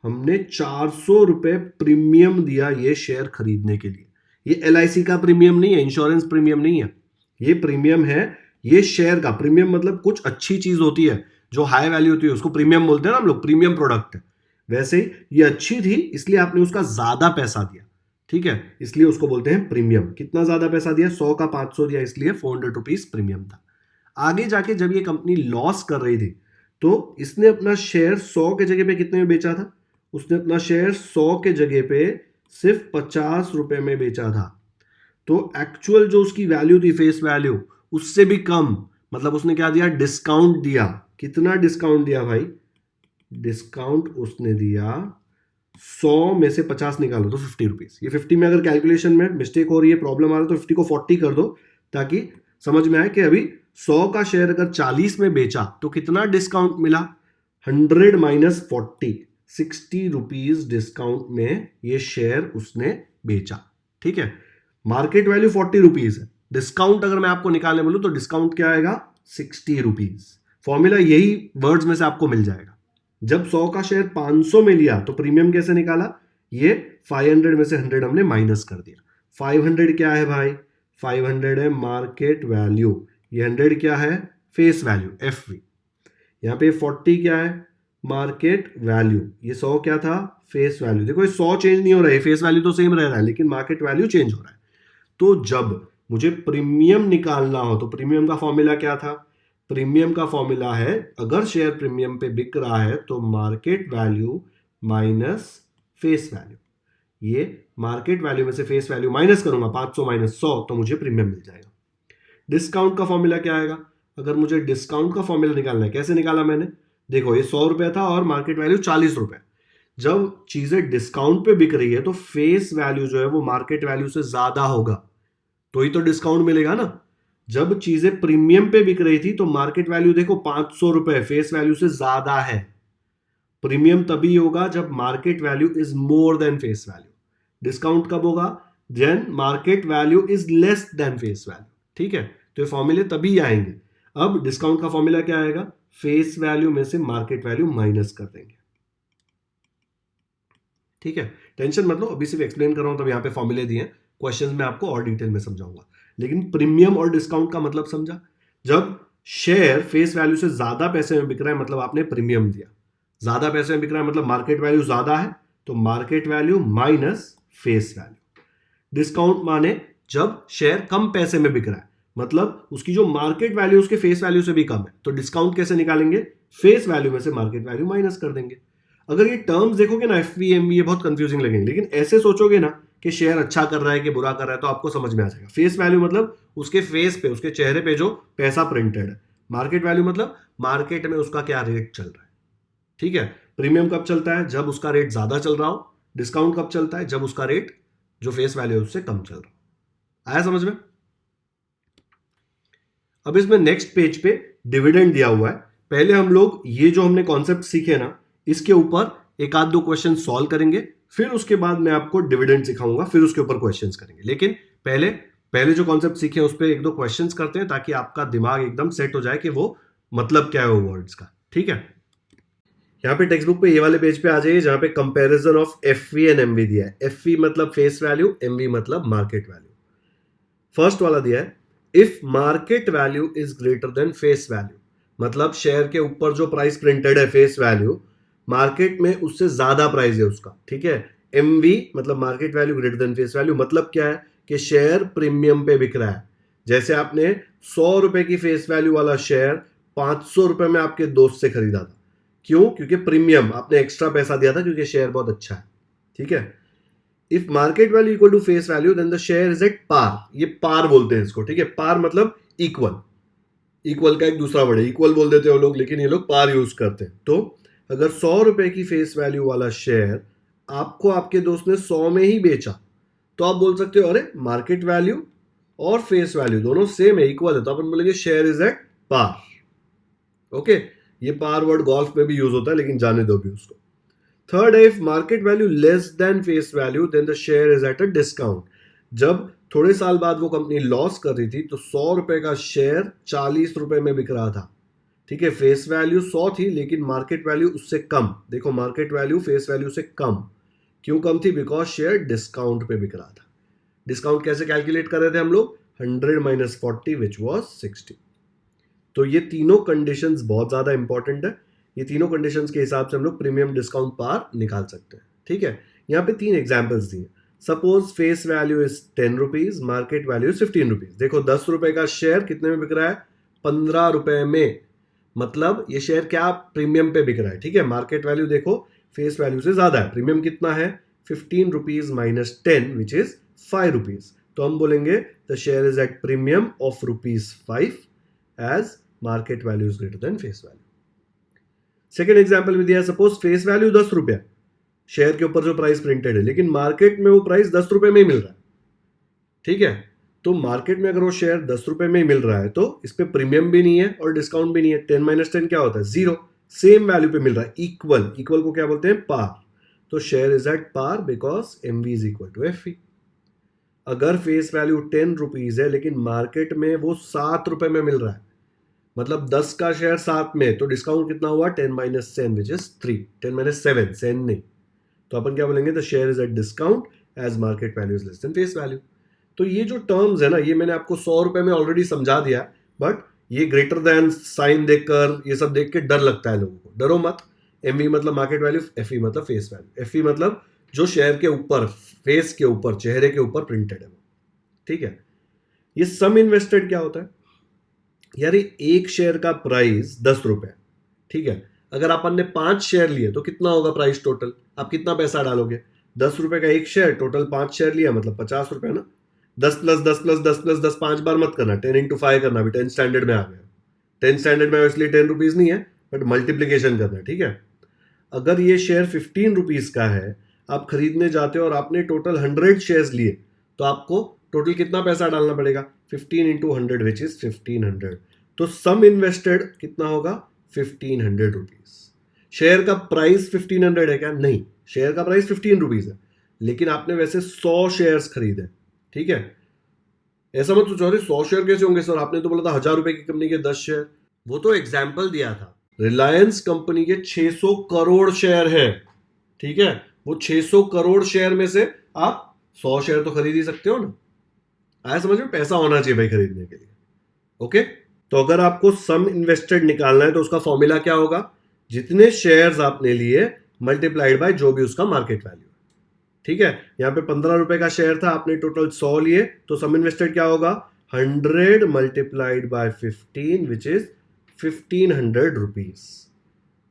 हमने 400 रुपए प्रीमियम दिया ये शेयर खरीदने के लिए। ये LIC का प्रीमियम नहीं है, इंश्योरेंस प्रीमियम नहीं है, ये प्रीमियम है ये शेयर का। प्रीमियम मतलब कुछ अच्छी चीज होती है जो हाई वैल्यू होती है, उसको प्रीमियम बोलते हैं ना हम लोग, प्रीमियम प्रोडक्ट है। वैसे ये अच्छी थी इसलिए आपने उसका ज्यादा पैसा दिया, ठीक है, इसलिए उसको बोलते हैं प्रीमियम। कितना ज्यादा पैसा दिया? 100 का 500 दिया, इसलिए 400 रुपीज प्रीमियम था। आगे जाके जब ये कंपनी लॉस कर रही थी तो इसने अपना शेयर 100 के जगह पे कितने में बेचा था? उसने अपना शेयर 100 के जगह पे सिर्फ 50 रुपए में बेचा था। तो एक्चुअल जो उसकी वैल्यू थी, फेस वैल्यू, उससे भी कम। मतलब उसने क्या दिया? डिस्काउंट दिया। कितना डिस्काउंट दिया भाई? डिस्काउंट उसने दिया 100 में से 50 निकालो तो 50 रुपीज। ये 50 में अगर कैलकुलेशन में मिस्टेक हो रही है, प्रॉब्लम आ रहा है, तो 50 को 40 कर दो ताकि समझ में आए कि अभी 100 का शेयर अगर 40 में बेचा तो कितना डिस्काउंट मिला? 100 माइनस 40, 60 रुपीज डिस्काउंट में ये शेयर उसने बेचा, ठीक है। मार्केट वैल्यू 40 रुपीज है, डिस्काउंट अगर मैं आपको निकालने बोलूं तो डिस्काउंट क्या आएगा? 60 रुपीज। फॉर्मूला यही वर्ड्स में से आपको मिल जाएगा। जब 100 का शेयर 500 में लिया तो प्रीमियम कैसे निकाला? ये 500 में से 100 हमने माइनस कर दिया। 500 क्या है भाई? 500 है मार्केट वैल्यू, ये 100 क्या है? Face value, FV। यहां पे 40 क्या है? Market value. ये 100 क्या था? Face value. देखो ये 100 चेंज नहीं हो रहा है, फेस वैल्यू तो सेम रह रहा है, लेकिन मार्केट वैल्यू चेंज हो रहा है। तो जब मुझे प्रीमियम निकालना हो तो प्रीमियम का फॉर्मूला क्या था? प्रीमियम का फॉर्मूला है, अगर शेयर प्रीमियम पे बिक रहा है तो market value minus face value. ये मार्केट वैल्यू में से फेस वैल्यू माइनस करूंगा, 500 माइनस 100, तो मुझे प्रीमियम मिल जाएगा। डिस्काउंट का फॉर्मूला क्या आएगा? अगर मुझे डिस्काउंट का फॉर्मूला निकालना है, कैसे निकाला मैंने? देखो ये 100 रुपए था और मार्केट वैल्यू 40 रुपए। जब चीजें डिस्काउंट पे बिक रही है तो फेस वैल्यू जो है वो मार्केट वैल्यू से ज्यादा होगा, तो ही तो डिस्काउंट मिलेगा ना। जब चीजें प्रीमियम पे बिक रही थी तो मार्केट वैल्यू देखो 500 रुपए, फेस वैल्यू से ज्यादा है। प्रीमियम तभी होगा जब market value is more than face value. Discount कब होगा? Then market value is less than face value, ठीक है। तो ये फॉर्मूले तभी आएंगे। अब डिस्काउंट का फॉर्मूला क्या आएगा? फेस वैल्यू में से मार्केट वैल्यू माइनस कर देंगे, ठीक है। टेंशन मत लो, अभी सिर्फ एक्सप्लेन कर रहा हूं, तब यहां पे फॉर्मूले दिए हैं, क्वेश्चंस में आपको और डिटेल में समझाऊंगा। लेकिन प्रीमियम और डिस्काउंट का मतलब समझा? जब शेयर फेस वैल्यू से ज्यादा पैसे में बिक रहा है मतलब आपने प्रीमियम दिया, ज्यादा पैसे में बिक रहा है मतलब मार्केट वैल्यू ज्यादा है, तो market value minus face value. Discount माने जब शेयर कम पैसे में बिक रहा है, मतलब उसकी जो मार्केट वैल्यू उसके फेस वैल्यू से भी कम है, तो डिस्काउंट कैसे निकालेंगे? फेस वैल्यू में से मार्केट वैल्यू माइनस कर देंगे। अगर ये टर्म्स देखोगे ना, FV MV, ये बहुत कंफ्यूजिंग लगेंगे, लेकिन ऐसे सोचोगे ना कि शेयर अच्छा कर रहा है कि बुरा कर रहा है तो आपको समझ में आ जाएगा। फेस वैल्यू मतलब उसके फेस पे, उसके चेहरे पे जो पैसा प्रिंटेड है। मार्केट वैल्यू मतलब मार्केट में उसका क्या रेट चल रहा है, ठीक है। प्रीमियम कब चलता है? जब उसका रेट ज्यादा चल रहा हो। डिस्काउंट कब चलता है? जब उसका रेट जो फेस वैल्यू है उससे कम चल रहा हो। आया समझ में? अब इसमें नेक्स्ट पेज पे डिविडेंड दिया हुआ है। पहले हम लोग ये जो हमने कॉन्सेप्ट सीखे ना, इसके ऊपर एक आध दो क्वेश्चन सॉल्व करेंगे, फिर उसके बाद मैं आपको डिविडेंड सिखाऊंगा, फिर उसके ऊपर क्वेश्चंस करेंगे। लेकिन पहले पहले जो कॉन्सेप्ट सीखे उस पर एक दो क्वेश्चंस करते हैं ताकि आपका दिमाग एकदम सेट हो जाए कि वो मतलब क्या है वो वर्ड्स का, ठीक है। यहाँ पे टेक्स्ट बुक पे ये वाले पेज पे आ जाइए जहां पे comparison of FV and MV दिया है। FV मतलब फेस वैल्यू, MV मतलब मार्केट वैल्यू। फर्स्ट वाला दिया है, if market value is greater than face value, मतलब शेयर के ऊपर जो प्राइस प्रिंटेड है फेस वैल्यू, मार्केट में उससे ज्यादा प्राइस है उसका, ठीक है। MV मतलब market value greater than face value, मतलब क्या है कि शेयर प्रीमियम पे बिक रहा है। जैसे आपने 100 रुपए की फेस वैल्यू वाला शेयर 500 रुपए में आपके दोस्त से खरीदा था, क्यों? क्योंकि प्रीमियम, आपने एक्स्ट्रा पैसा दिया था क्योंकि शेयर बहुत अच्छा है, ठीक है। If market value equal to face value then the share is at par, ये पार बोलते हैं इसको, ठीक है। पार मतलब इक्वल, इक्वल का एक दूसरा वर्ड है, इक्वल बोल देते हो लोग, लेकिन ये लोग पार यूज करते हैं। तो अगर 100 रुपए की फेस वैल्यू वाला शेयर आपको आपके दोस्त ने 100 में ही बेचा, तो आप बोल सकते हो अरे मार्केट वैल्यू और फेस वैल्यू दोनों सेम है, इक्वल है, तो अपन बोलेंगे share is at par. Okay, ये पार वर्ड गोल्फ में भी यूज होता है, लेकिन जाने दो भी उसको। थर्ड है if market value less than face value then the share is at a discount. जब थोड़े साल बाद वो कंपनी लॉस कर रही थी तो 100 रुपए का शेयर 40 रुपए में बिक रहा था। ठीक है, फेस वैल्यू 100 थी लेकिन मार्केट वैल्यू उससे कम। देखो मार्केट वैल्यू फेस वैल्यू से कम क्यों कम थी? बिकॉज शेयर डिस्काउंट पे बिक रहा था। डिस्काउंट कैसे कैलकुलेट कर रहे थे हम लोग? 100 माइनस 40 विच वॉज 60। तो ये तीनों कंडीशंस बहुत ज्यादा इंपॉर्टेंट है। ये तीनों कंडीशंस के हिसाब से हम लोग प्रीमियम डिस्काउंट पार निकाल सकते हैं। ठीक है, यहाँ पे 3 एग्जाम्पल्स दिए। Suppose face value is 10 rupees, market value is 15 rupees. देखो 10 रुपए का शेयर कितने में बिक रहा है? 15 रुपए में। मतलब ये शेयर क्या प्रीमियम पे बिक रहा है। ठीक है, मार्केट वैल्यू देखो फेस वैल्यू से ज्यादा है। प्रीमियम कितना है? 15 rupees minus 10 which is 5 rupees. तो हम बोलेंगे the share is at premium of ₹5 as market value is greater than face value. Second example में दिया सपोज फेस वैल्यू 10 रुपया, शेयर के ऊपर जो प्राइस प्रिंटेड है, लेकिन मार्केट में वो प्राइस 10 रुपए में ही मिल रहा है। ठीक है, तो मार्केट में अगर वो शेयर 10 रुपए में ही मिल रहा है तो इस पे प्रीमियम भी नहीं है और डिस्काउंट भी नहीं है। 10 माइनस 10 क्या होता है? 0। सेम वैल्यू पे मिल रहा है, इक्वल। इक्वल को क्या बोलते हैं? पार। तो share is at par because MV is equal to F. अगर फेस वैल्यू 10 रुपीज है लेकिन मार्केट में वो 7 रुपए में मिल रहा है, मतलब 10 का शेयर 7 में, तो डिस्काउंट कितना हुआ? 10 माइनस 10 विच इज 3। 10 माइनस 7 सेन नहीं। तो अपन क्या बोलेंगे? The share is at discount as market value is less than face value. तो ये जो टर्म्स है ना, ये मैंने आपको 100 रुपए में ऑलरेडी समझा दिया, बट ये ग्रेटर देन साइन देखकर ये सब देख के डर लगता है लोगों को। डरो मत। एमवी मतलब मार्केट वैल्यू, एफई मतलब फेस वैल्यू। एफई मतलब जो शेयर के ऊपर, फेस के ऊपर, चेहरे के ऊपर प्रिंटेड है वो। ठीक है, ये सम इन्वेस्टेड क्या होता है? यार एक शेयर का प्राइस 10 रुपए। ठीक है, अगर अपन ने 5 शेयर लिए तो कितना होगा प्राइस टोटल? आप कितना पैसा डालोगे? 10 रुपए का एक शेयर, टोटल 5 शेयर लिया मतलब 50 रुपए ना। 10 प्लस 10 प्लस 10 प्लस 10 5 बार मत करना, 10 इंटू 5 करना। भी 10 स्टैंडर्ड में आ गया। 10 स्टैंडर्ड में इसलिए 10 रुपीज नहीं है, बट मल्टीप्लीकेशन करना। ठीक है, अगर ये शेयर 15 रुपीज का है, आप खरीदने जाते हो और आपने टोटल 100 शेयर लिए, तो आपको टोटल कितना पैसा डालना पड़ेगा? 15 इंटू 100 विच इज 1500। तो सम इन्वेस्टेड कितना होगा? 1500 रुपीज। शेयर का प्राइस 1500 है क्या? नहीं, शेयर का प्राइस 15 रुपीज है, लेकिन आपने वैसे 100 शेयर्स खरीदे। ठीक है, ऐसा मत सोचो अरे 100 शेयर कैसे होंगे सर, आपने तो बोला था 1000 रुपए की कंपनी के 10 शेयर। वो तो एग्जाम्पल दिया था। रिलायंस कंपनी के 600 करोड़ शेयर है। ठीक है, वो 600 करोड़ शेयर में से आप 100 शेयर तो खरीद ही सकते हो ना। आया समझ में? पैसा होना चाहिए भाई खरीदने के लिए। ओके, तो अगर आपको सम इन्वेस्टेड निकालना है तो उसका फॉर्मूला क्या होगा? जितने शेयर्स आपने लिए मल्टीप्लाइड बाय जो भी उसका मार्केट वैल्यू। ठीक है, यहां पे 15 रुपए का शेयर था, आपने टोटल 100 लिए, तो सम इन्वेस्टेड क्या होगा? 100 multiplied by 15 which is 1500 rupees.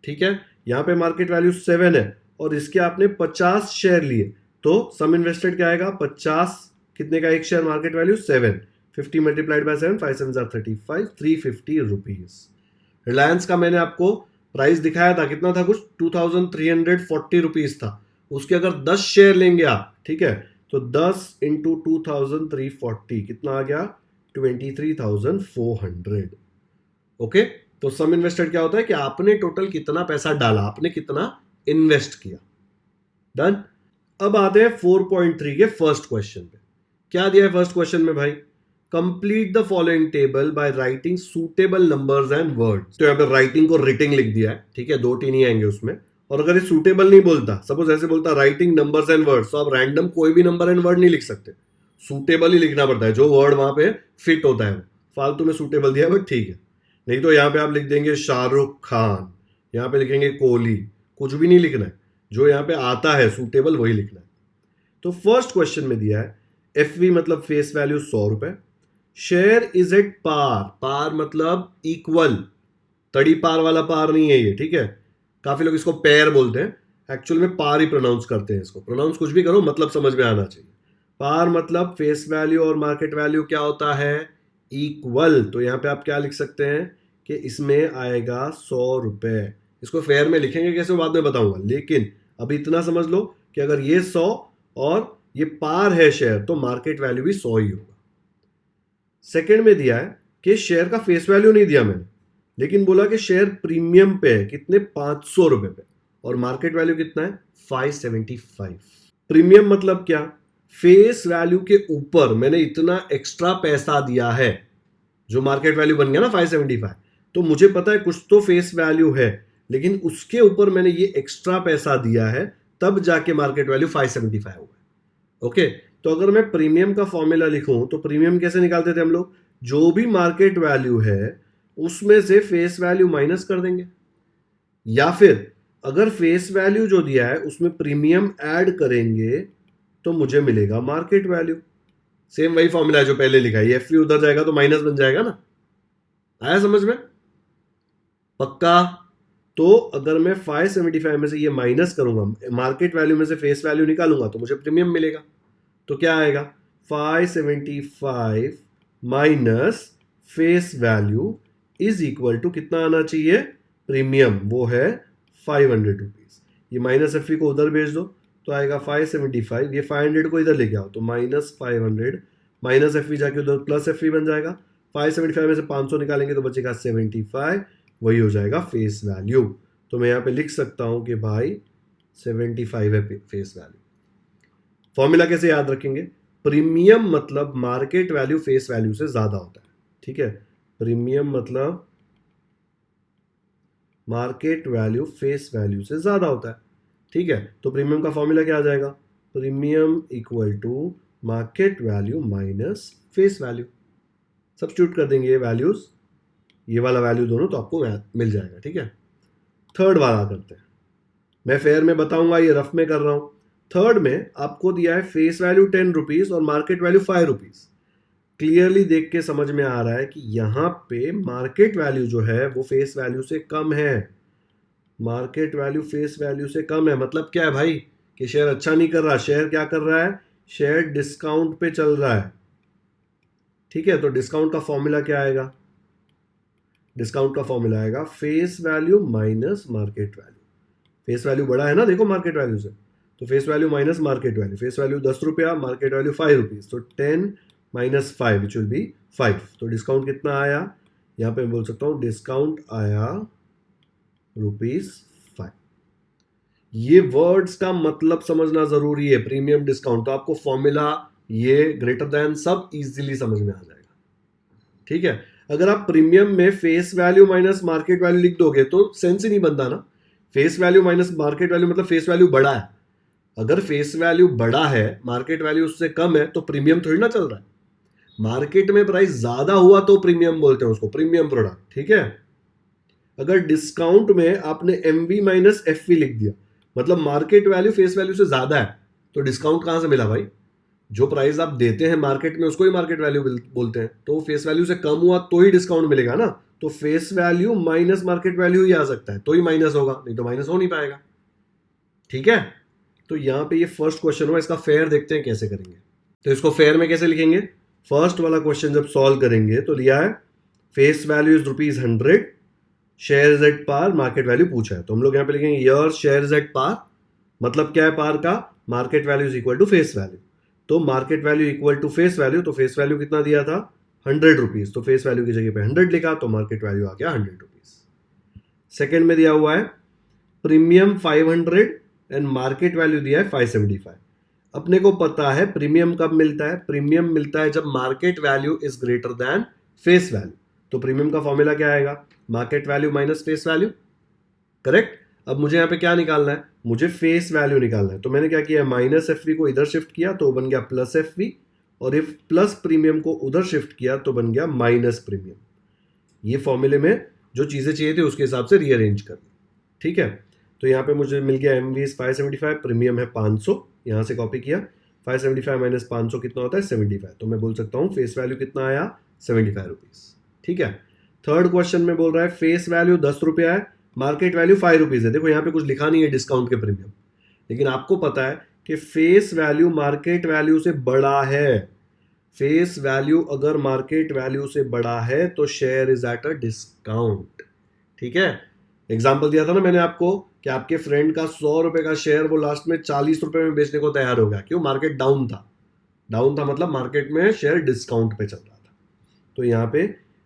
ठीक है, यहां पे मार्केट वैल्यू 7 है और इसके आपने 50 शेयर लिए, तो सम इन्वेस्टेड क्या आएगा? 50 कितने का एक share? Market value 7। 50 multiplied by 7, 5 7 35, 350 rupees. Reliance का मैंने आपको प्राइस दिखाया था, कितना था? कुछ 2340 रुपीज था। उसके अगर 10 शेयर लेंगे आप, ठीक है, तो 10 इंटू 2340 कितना आ गया? 23,400। ओके, तो सम इन्वेस्टेड क्या होता है कि आपने टोटल कितना पैसा डाला, आपने कितना इन्वेस्ट किया। डन। अब आते हैं 4.3 के फर्स्ट क्वेश्चन पे। क्या दिया है फर्स्ट क्वेश्चन में भाई? Complete the following table by writing suitable numbers and words. तो यहाँ पे राइटिंग को रिटिंग लिख दिया है। ठीक है, 2 T नहीं आएंगे उसमें। और अगर ये सूटेबल नहीं बोलता, सपोज ऐसे बोलता राइटिंग नंबर्स एंड वर्ड्स, तो आप रैंडम कोई भी नंबर एंड वर्ड नहीं लिख सकते, सूटेबल ही लिखना पड़ता है। जो वर्ड वहां पे फिट होता है। फालतू में सूटेबल दिया है बट ठीक है। नहीं तो यहाँ पे आप लिख देंगे शाहरुख खान, यहाँ पे लिखेंगे कोहली, कुछ भी नहीं लिखना है। जो यहाँ पे आता है सूटेबल वही लिखना है। तो फर्स्ट क्वेश्चन में दिया है एफवी मतलब फेस वैल्यू 100 रुपए, शेयर इज एट पार। पार मतलब इक्वल, तड़ी पार वाला पार नहीं है ये। ठीक है, काफी लोग इसको पैर बोलते हैं, एक्चुअल में पार ही प्रोनाउंस करते हैं इसको। प्रोनाउंस कुछ भी करो, मतलब समझ में आना चाहिए। पार मतलब फेस वैल्यू और मार्केट वैल्यू क्या होता है? इक्वल। तो यहां पे आप क्या लिख सकते हैं कि इसमें आएगा 100 रुपए। इसको फेयर में लिखेंगे कैसे बाद में बताऊंगा, लेकिन अभी इतना समझ लो कि अगर ये 100 और ये पार है शेयर, तो मार्केट वैल्यू भी 100 ही होगा। सेकंड में दिया है कि शेयर का फेस वैल्यू नहीं दिया मैंने, लेकिन बोला कि शेयर प्रीमियम पे है, कितने? 500 रुपए पे। और मार्केट वैल्यू कितना है 575। प्रीमियम मतलब क्या, फेस वैल्यू के ऊपर मैंने इतना एक्स्ट्रा पैसा दिया है, जो मार्केट वैल्यू बन गया ना 575, तो मुझे पता है कुछ तो फेस वैल्यू है, लेकिन उसके ऊपर मैंने ये एक्स्ट्रा पैसा दिया है, तब जाके मार्केट वैल्यू 575 होगा। ओके, तो अगर मैं प्रीमियम का फॉर्मूला लिखूं तो प्रीमियम कैसे निकालते थे हम लोग, जो भी मार्केट वैल्यू है उसमें से फेस वैल्यू माइनस कर देंगे, या फिर अगर फेस वैल्यू जो दिया है उसमें प्रीमियम ऐड करेंगे तो मुझे मिलेगा मार्केट वैल्यू। सेम वही फॉर्मूला है जो पहले लिखा है, एफ उधर जाएगा तो माइनस बन जाएगा ना। आया समझ में, पक्का। तो अगर मैं 575 में से ये माइनस करूंगा, मार्केट वैल्यू में से फेस वैल्यू निकालूंगा तो मुझे प्रीमियम मिलेगा। तो क्या आएगा 575 minus face value is equal to कितना आना चाहिए, प्रीमियम, वो है 500 रुपीज। ये माइनस एफ को उधर भेज दो तो आएगा 575, ये 500 को इधर लेके आओ तो माइनस 500, माइनस एफ जाके उधर प्लस एफ बन जाएगा। 575 में से 500 निकालेंगे तो बचेगा 75, वही हो जाएगा फेस वैल्यू। तो मैं यहाँ पे लिख सकता हूं कि भाई 75 है फेस वैल्यू। फॉर्मूला कैसे याद रखेंगे, प्रीमियम मतलब मार्केट वैल्यू फेस वैल्यू से ज्यादा होता है, ठीक है। प्रीमियम मतलब मार्केट वैल्यू फेस वैल्यू से ज्यादा होता है, ठीक है। तो प्रीमियम का फॉर्मूला क्या आ जाएगा, premium equal to market value minus face value. Substitute कर देंगे ये वैल्यूज, ये वाला वैल्यू दोनों, तो आपको मिल जाएगा, ठीक है। थर्ड वाला करते हैं, मैं फेयर में बताऊंगा, ये रफ में कर रहा हूं। थर्ड में आपको दिया है फेस वैल्यू 10 रुपीज और मार्केट वैल्यू 5 रुपीज। क्लियरली देख के समझ में आ रहा है कि यहां पे मार्केट वैल्यू जो है वो फेस वैल्यू से कम है। मार्केट वैल्यू फेस वैल्यू से कम है मतलब क्या है भाई, कि शेयर अच्छा नहीं कर रहा, शेयर क्या कर रहा है, शेयर डिस्काउंट पे चल रहा है, ठीक है। तो डिस्काउंट का फॉर्मूला क्या आएगा, डिस्काउंट का फॉर्मूला आएगा face value minus market value. Face value बड़ा है ना देखो मार्केट वैल्यू से, तो face value minus market value, face value 10 रुपया, मार्केट वैल्यू 5 रुपीज, तो 10 माइनस 5 विच विल बी 5। तो डिस्काउंट कितना आया, यहां पे मैं बोल सकता हूं डिस्काउंट आया ₹5। ये वर्ड्स का मतलब समझना जरूरी है, प्रीमियम डिस्काउंट, तो आपको फॉर्मूला ये ग्रेटर देन सब इजीली समझ में आ जाएगा, ठीक है। अगर आप प्रीमियम में face value minus market value लिख दोगे तो सेंस ही नहीं बनता ना। Face value minus market value मतलब फेस वैल्यू बड़ा है, अगर फेस वैल्यू बड़ा है मार्केट वैल्यू उससे कम है तो प्रीमियम थोड़ी ना चल रहा है। मार्केट में प्राइस ज्यादा हुआ तो प्रीमियम बोलते हैं उसको, प्रीमियम प्रोडक्ट, ठीक है। अगर डिस्काउंट में आपने एमवी माइनस एफवी लिख दिया मतलब मार्केट वैल्यू फेस वैल्यू से ज्यादा है, तो डिस्काउंट कहां से मिला भाई, जो प्राइस आप देते हैं मार्केट में उसको ही मार्केट वैल्यू बोलते हैं, तो फेस वैल्यू से कम हुआ तो ही डिस्काउंट मिलेगा ना। तो face value minus market value ही आ सकता है, तो ही माइनस होगा, नहीं तो माइनस हो नहीं पाएगा, ठीक है। तो यहां पे ये फर्स्ट क्वेश्चन हुआ, इसका फेयर देखते हैं कैसे करेंगे। तो इसको फेयर में कैसे लिखेंगे, फर्स्ट वाला क्वेश्चन जब सॉल्व करेंगे तो लिया है face value is ₹100, share is at par, market value पूछा है, तो हम लोग यहां पे लिखेंगे your share is at par, मतलब क्या है पार का, market value is equal to face value. तो market value equal to face value, तो फेस वैल्यू कितना दिया था 100 रुपीज, तो फेस वैल्यू की जगह पे 100 लिखा, तो मार्केट वैल्यू आ गया 100 रुपीज। सेकेंड में दिया हुआ है प्रीमियम 500 एंड मार्केट वैल्यू दिया है 575। अपने को पता है प्रीमियम कब मिलता है, प्रीमियम मिलता है जब market value is greater than face value. तो प्रीमियम का फॉर्मूला क्या आएगा, market value minus face value, correct. अब मुझे यहाँ पे क्या निकालना है, मुझे फेस वैल्यू निकालना है, तो मैंने क्या किया, माइनस एफ को इधर शिफ्ट किया तो बन गया प्लस एफ, और इफ प्लस प्रीमियम को उधर शिफ्ट किया तो बन गया माइनस प्रीमियम। ये फॉर्मूले में जो चीजें चाहिए थी उसके हिसाब से रीअरेंज कर, ठीक है। तो यहाँ पे मुझे मिल गया एम वी इज 575, प्रीमियम है 500, यहाँ से कॉपी किया, 575 माइनस 500 कितना होता है 75, तो मैं बोल सकता हूँ फेस वैल्यू कितना आया 75 रुपीज, ठीक है। थर्ड क्वेश्चन में बोल रहा है फेस वैल्यू 10 रुपया है, मार्केट वैल्यू 5 रुपीज है। देखो यहाँ पे कुछ लिखा नहीं है डिस्काउंट के प्रीमियम, लेकिन आपको पता है कि फेस वैल्यू मार्केट वैल्यू से बड़ा है। फेस वैल्यू अगर मार्केट वैल्यू से बड़ा है तो share is at a discount, ठीक है। एग्जाम्पल दिया था ना मैंने आपको कि आपके फ्रेंड का 100 रुपए का शेयर वो लास्ट में 40 रुपए में बेचने को तैयार हो गया, क्यों, मार्केट डाउन था। डाउन था मतलब मार्केट में शेयर डिस्काउंट पे चल रहा था। तो यहाँ पे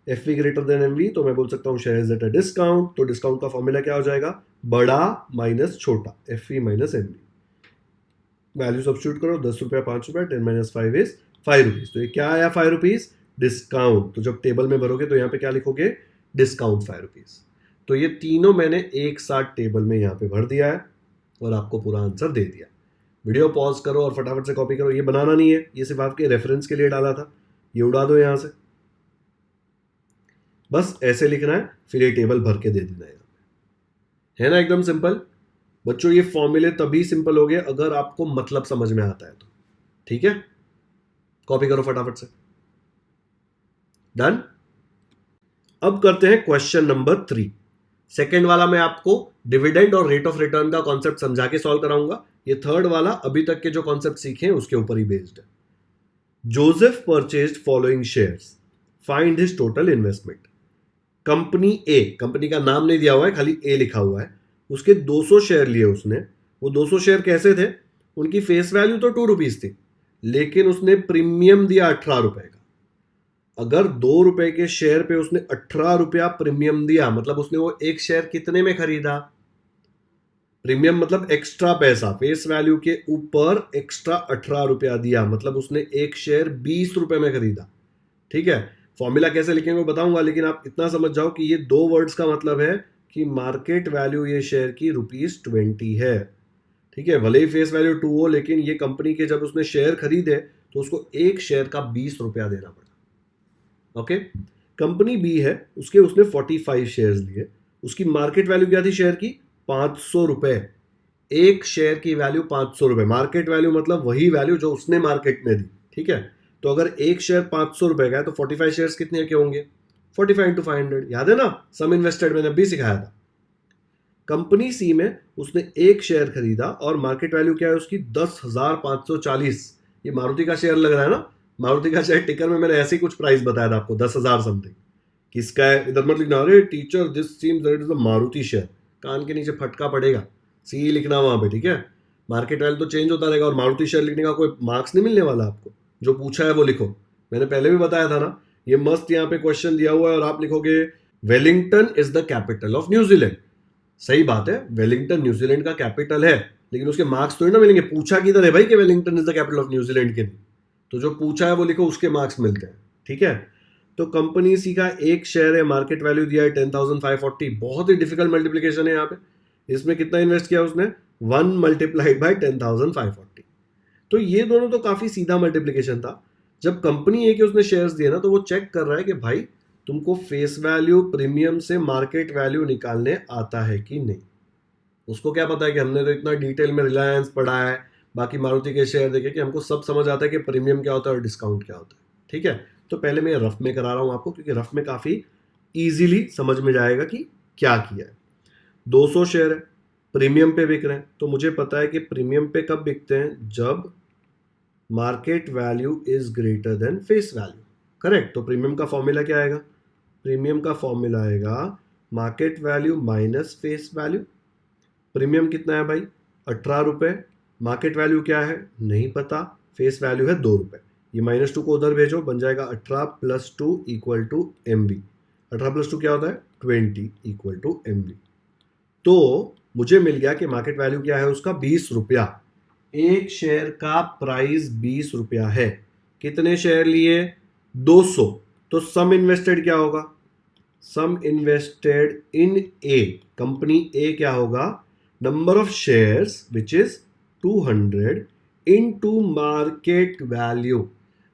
F V greater than M V, तो मैं बोल सकता हूँ शेयर्स एट अ डिस्काउंट। तो डिस्काउंट का फॉर्मूला क्या हो जाएगा, बड़ा माइनस छोटा, F V minus M V. Value substitute करो, 10 रुपया 5 रुपया, 10 माइनस 5 इज 5 रुपीज। तो ये क्या आया 5 रुपीज, डिस्काउंट। तो जब टेबल में भरोगे तो यहाँ पे क्या लिखोगे, डिस्काउंट 5 रुपीज। तो ये तीनों मैंने एक साथ टेबल में यहाँ पे भर दिया है और आपको पूरा आंसर दे दिया। वीडियो पॉज करो और फटाफट से कॉपी करो। ये बनाना नहीं है, ये सिर्फ आपके रेफरेंस के लिए डाला था, ये उड़ा दो यहां से। बस ऐसे लिखना है, फिर ये टेबल भर के दे देना है ना, एकदम सिंपल। बच्चों ये फॉर्मूले तभी सिंपल हो गए अगर आपको मतलब समझ में आता है तो, ठीक है। कॉपी करो फटाफट से, डन। अब करते हैं क्वेश्चन नंबर 3। सेकेंड वाला मैं आपको डिविडेंड और रेट ऑफ रिटर्न का कॉन्सेप्ट समझा के सॉल्व कराऊंगा। ये थर्ड वाला अभी तक के जो कॉन्सेप्ट सीखे हैं उसके ऊपर ही बेस्ड है। Joseph purchased following shares, find his total investment. Company A, company का नाम नहीं दिया हुआ है, खाली ए लिखा हुआ है, उसके 200 शेयर लिए उसने। वो 200 शेयर कैसे थे, उनकी फेस वैल्यू तो 2 रुपीज थी, लेकिन उसने प्रीमियम दिया 18 रुपए का। अगर 2 रुपए के शेयर पे उसने 18 रुपया प्रीमियम दिया, मतलब उसने वो एक शेयर कितने में खरीदा, प्रीमियम मतलब एक्स्ट्रा पैसा, फेस वैल्यू के ऊपर एक्स्ट्रा 18 रुपया दिया, मतलब उसने एक शेयर 20 रुपए में खरीदा। ठीक है, फॉर्मूला कैसे लिखेंगे बताऊंगा, लेकिन आप इतना समझ जाओ कि ये 2 वर्ड्स का मतलब है कि मार्केट वैल्यू ये शेयर की ₹20 है। ठीक है, भले ही फेस वैल्यू 2 हो, लेकिन ये कंपनी के जब उसने शेयर खरीदे तो उसको एक शेयर का 20 रुपया देना पड़ा। ओके, कंपनी बी है, उसके उसने 45 शेयर्स लिए, उसकी मार्केट वैल्यू क्या थी शेयर की, 500 रुपए। एक शेयर की वैल्यू 500 रुपए, मार्केट वैल्यू मतलब वही वैल्यू जो उसने मार्केट में दी। ठीक है, तो अगर एक शेयर 500 रुपए का है तो 45 शेयर्स कितने के होंगे, 45 इंटू 500, याद है ना, सम इन्वेस्टेड मैंने भी सिखाया था। कंपनी सी में उसने एक शेयर खरीदा और मार्केट वैल्यू क्या है उसकी, 10,540। ये मारुति का शेयर लग रहा है ना, मारुति का शेयर टिकर में मैंने ऐसे ही कुछ प्राइस बताया था आपको, 10,000 समथिंग। किसका है इधर मत लिखना, अरे teacher this seems that is the Maruti share, कान के नीचे फटका पड़ेगा, सी लिखना वहां पे। ठीक है, मार्केट वैल्यू तो चेंज होता रहेगा और मारुति शेयर लिखने का कोई मार्क्स नहीं मिलने वाला आपको, जो पूछा है वो लिखो। मैंने पहले भी बताया था ना, ये मस्त यहाँ पे क्वेश्चन दिया हुआ है और आप लिखोगे Wellington is the capital of New Zealand. सही बात है, वेलिंगटन न्यूजीलैंड का कैपिटल है, लेकिन उसके मार्क्स थोड़ी ना मिलेंगे। पूछा किधर है भाई कि Wellington is the capital of New Zealand के, तो जो पूछा है वो लिखो, उसके मार्क्स मिलते हैं। ठीक है, तो कंपनी सी का एक शेयर है, मार्केट वैल्यू दिया है 10,540। बहुत ही डिफिकल्ट मल्टीप्लीकेशन है यहाँ पे। इसमें कितना इन्वेस्ट किया उसने, 1 मल्टीप्लाइड बाई 10,540। तो ये दोनों तो काफी सीधा मल्टीप्लीकेशन था। जब कंपनी ए के उसने शेयर्स दिए ना, तो वो चेक कर रहा है कि भाई तुमको फेस वैल्यू प्रीमियम से मार्केट वैल्यू निकालने आता है कि नहीं। उसको क्या पता है कि हमने तो इतना डिटेल में रिलायंस पढ़ा है, बाकी मारुति के शेयर देखे, कि हमको सब समझ आता है कि प्रीमियम क्या होता है और डिस्काउंट क्या होता है। ठीक है, तो पहले मैं रफ में करा रहा हूं आपको, क्योंकि रफ में काफी इजीली समझ में जाएगा कि क्या किया है। 200 शेयर है, प्रीमियम पे बिक रहे हैं, तो मुझे पता है कि प्रीमियम पे कब बिकते हैं, जब market value is greater than face value. Correct, तो प्रीमियम का फॉर्मूला क्या आएगा, प्रीमियम का फॉर्मूला आएगा market value minus face value. Premium कितना है भाई, 18 रुपए, मार्केट वैल्यू क्या है नहीं पता, फेस वैल्यू है 2 रुपए। ये -2 को उधर भेजो, बन जाएगा 18 + 2 = MB। 18 + 2 क्या होता है, 20 = MB। तो मुझे मिल गया कि मार्केट वैल्यू क्या है उसका, 20 रुपया। एक शेयर का प्राइस 20 रुपया है। कितने शेयर लिए, 200। तो सम इन्वेस्टेड क्या होगा, सम इन्वेस्टेड इन ए, कंपनी ए क्या होगा, number of shares which is 200 into market value.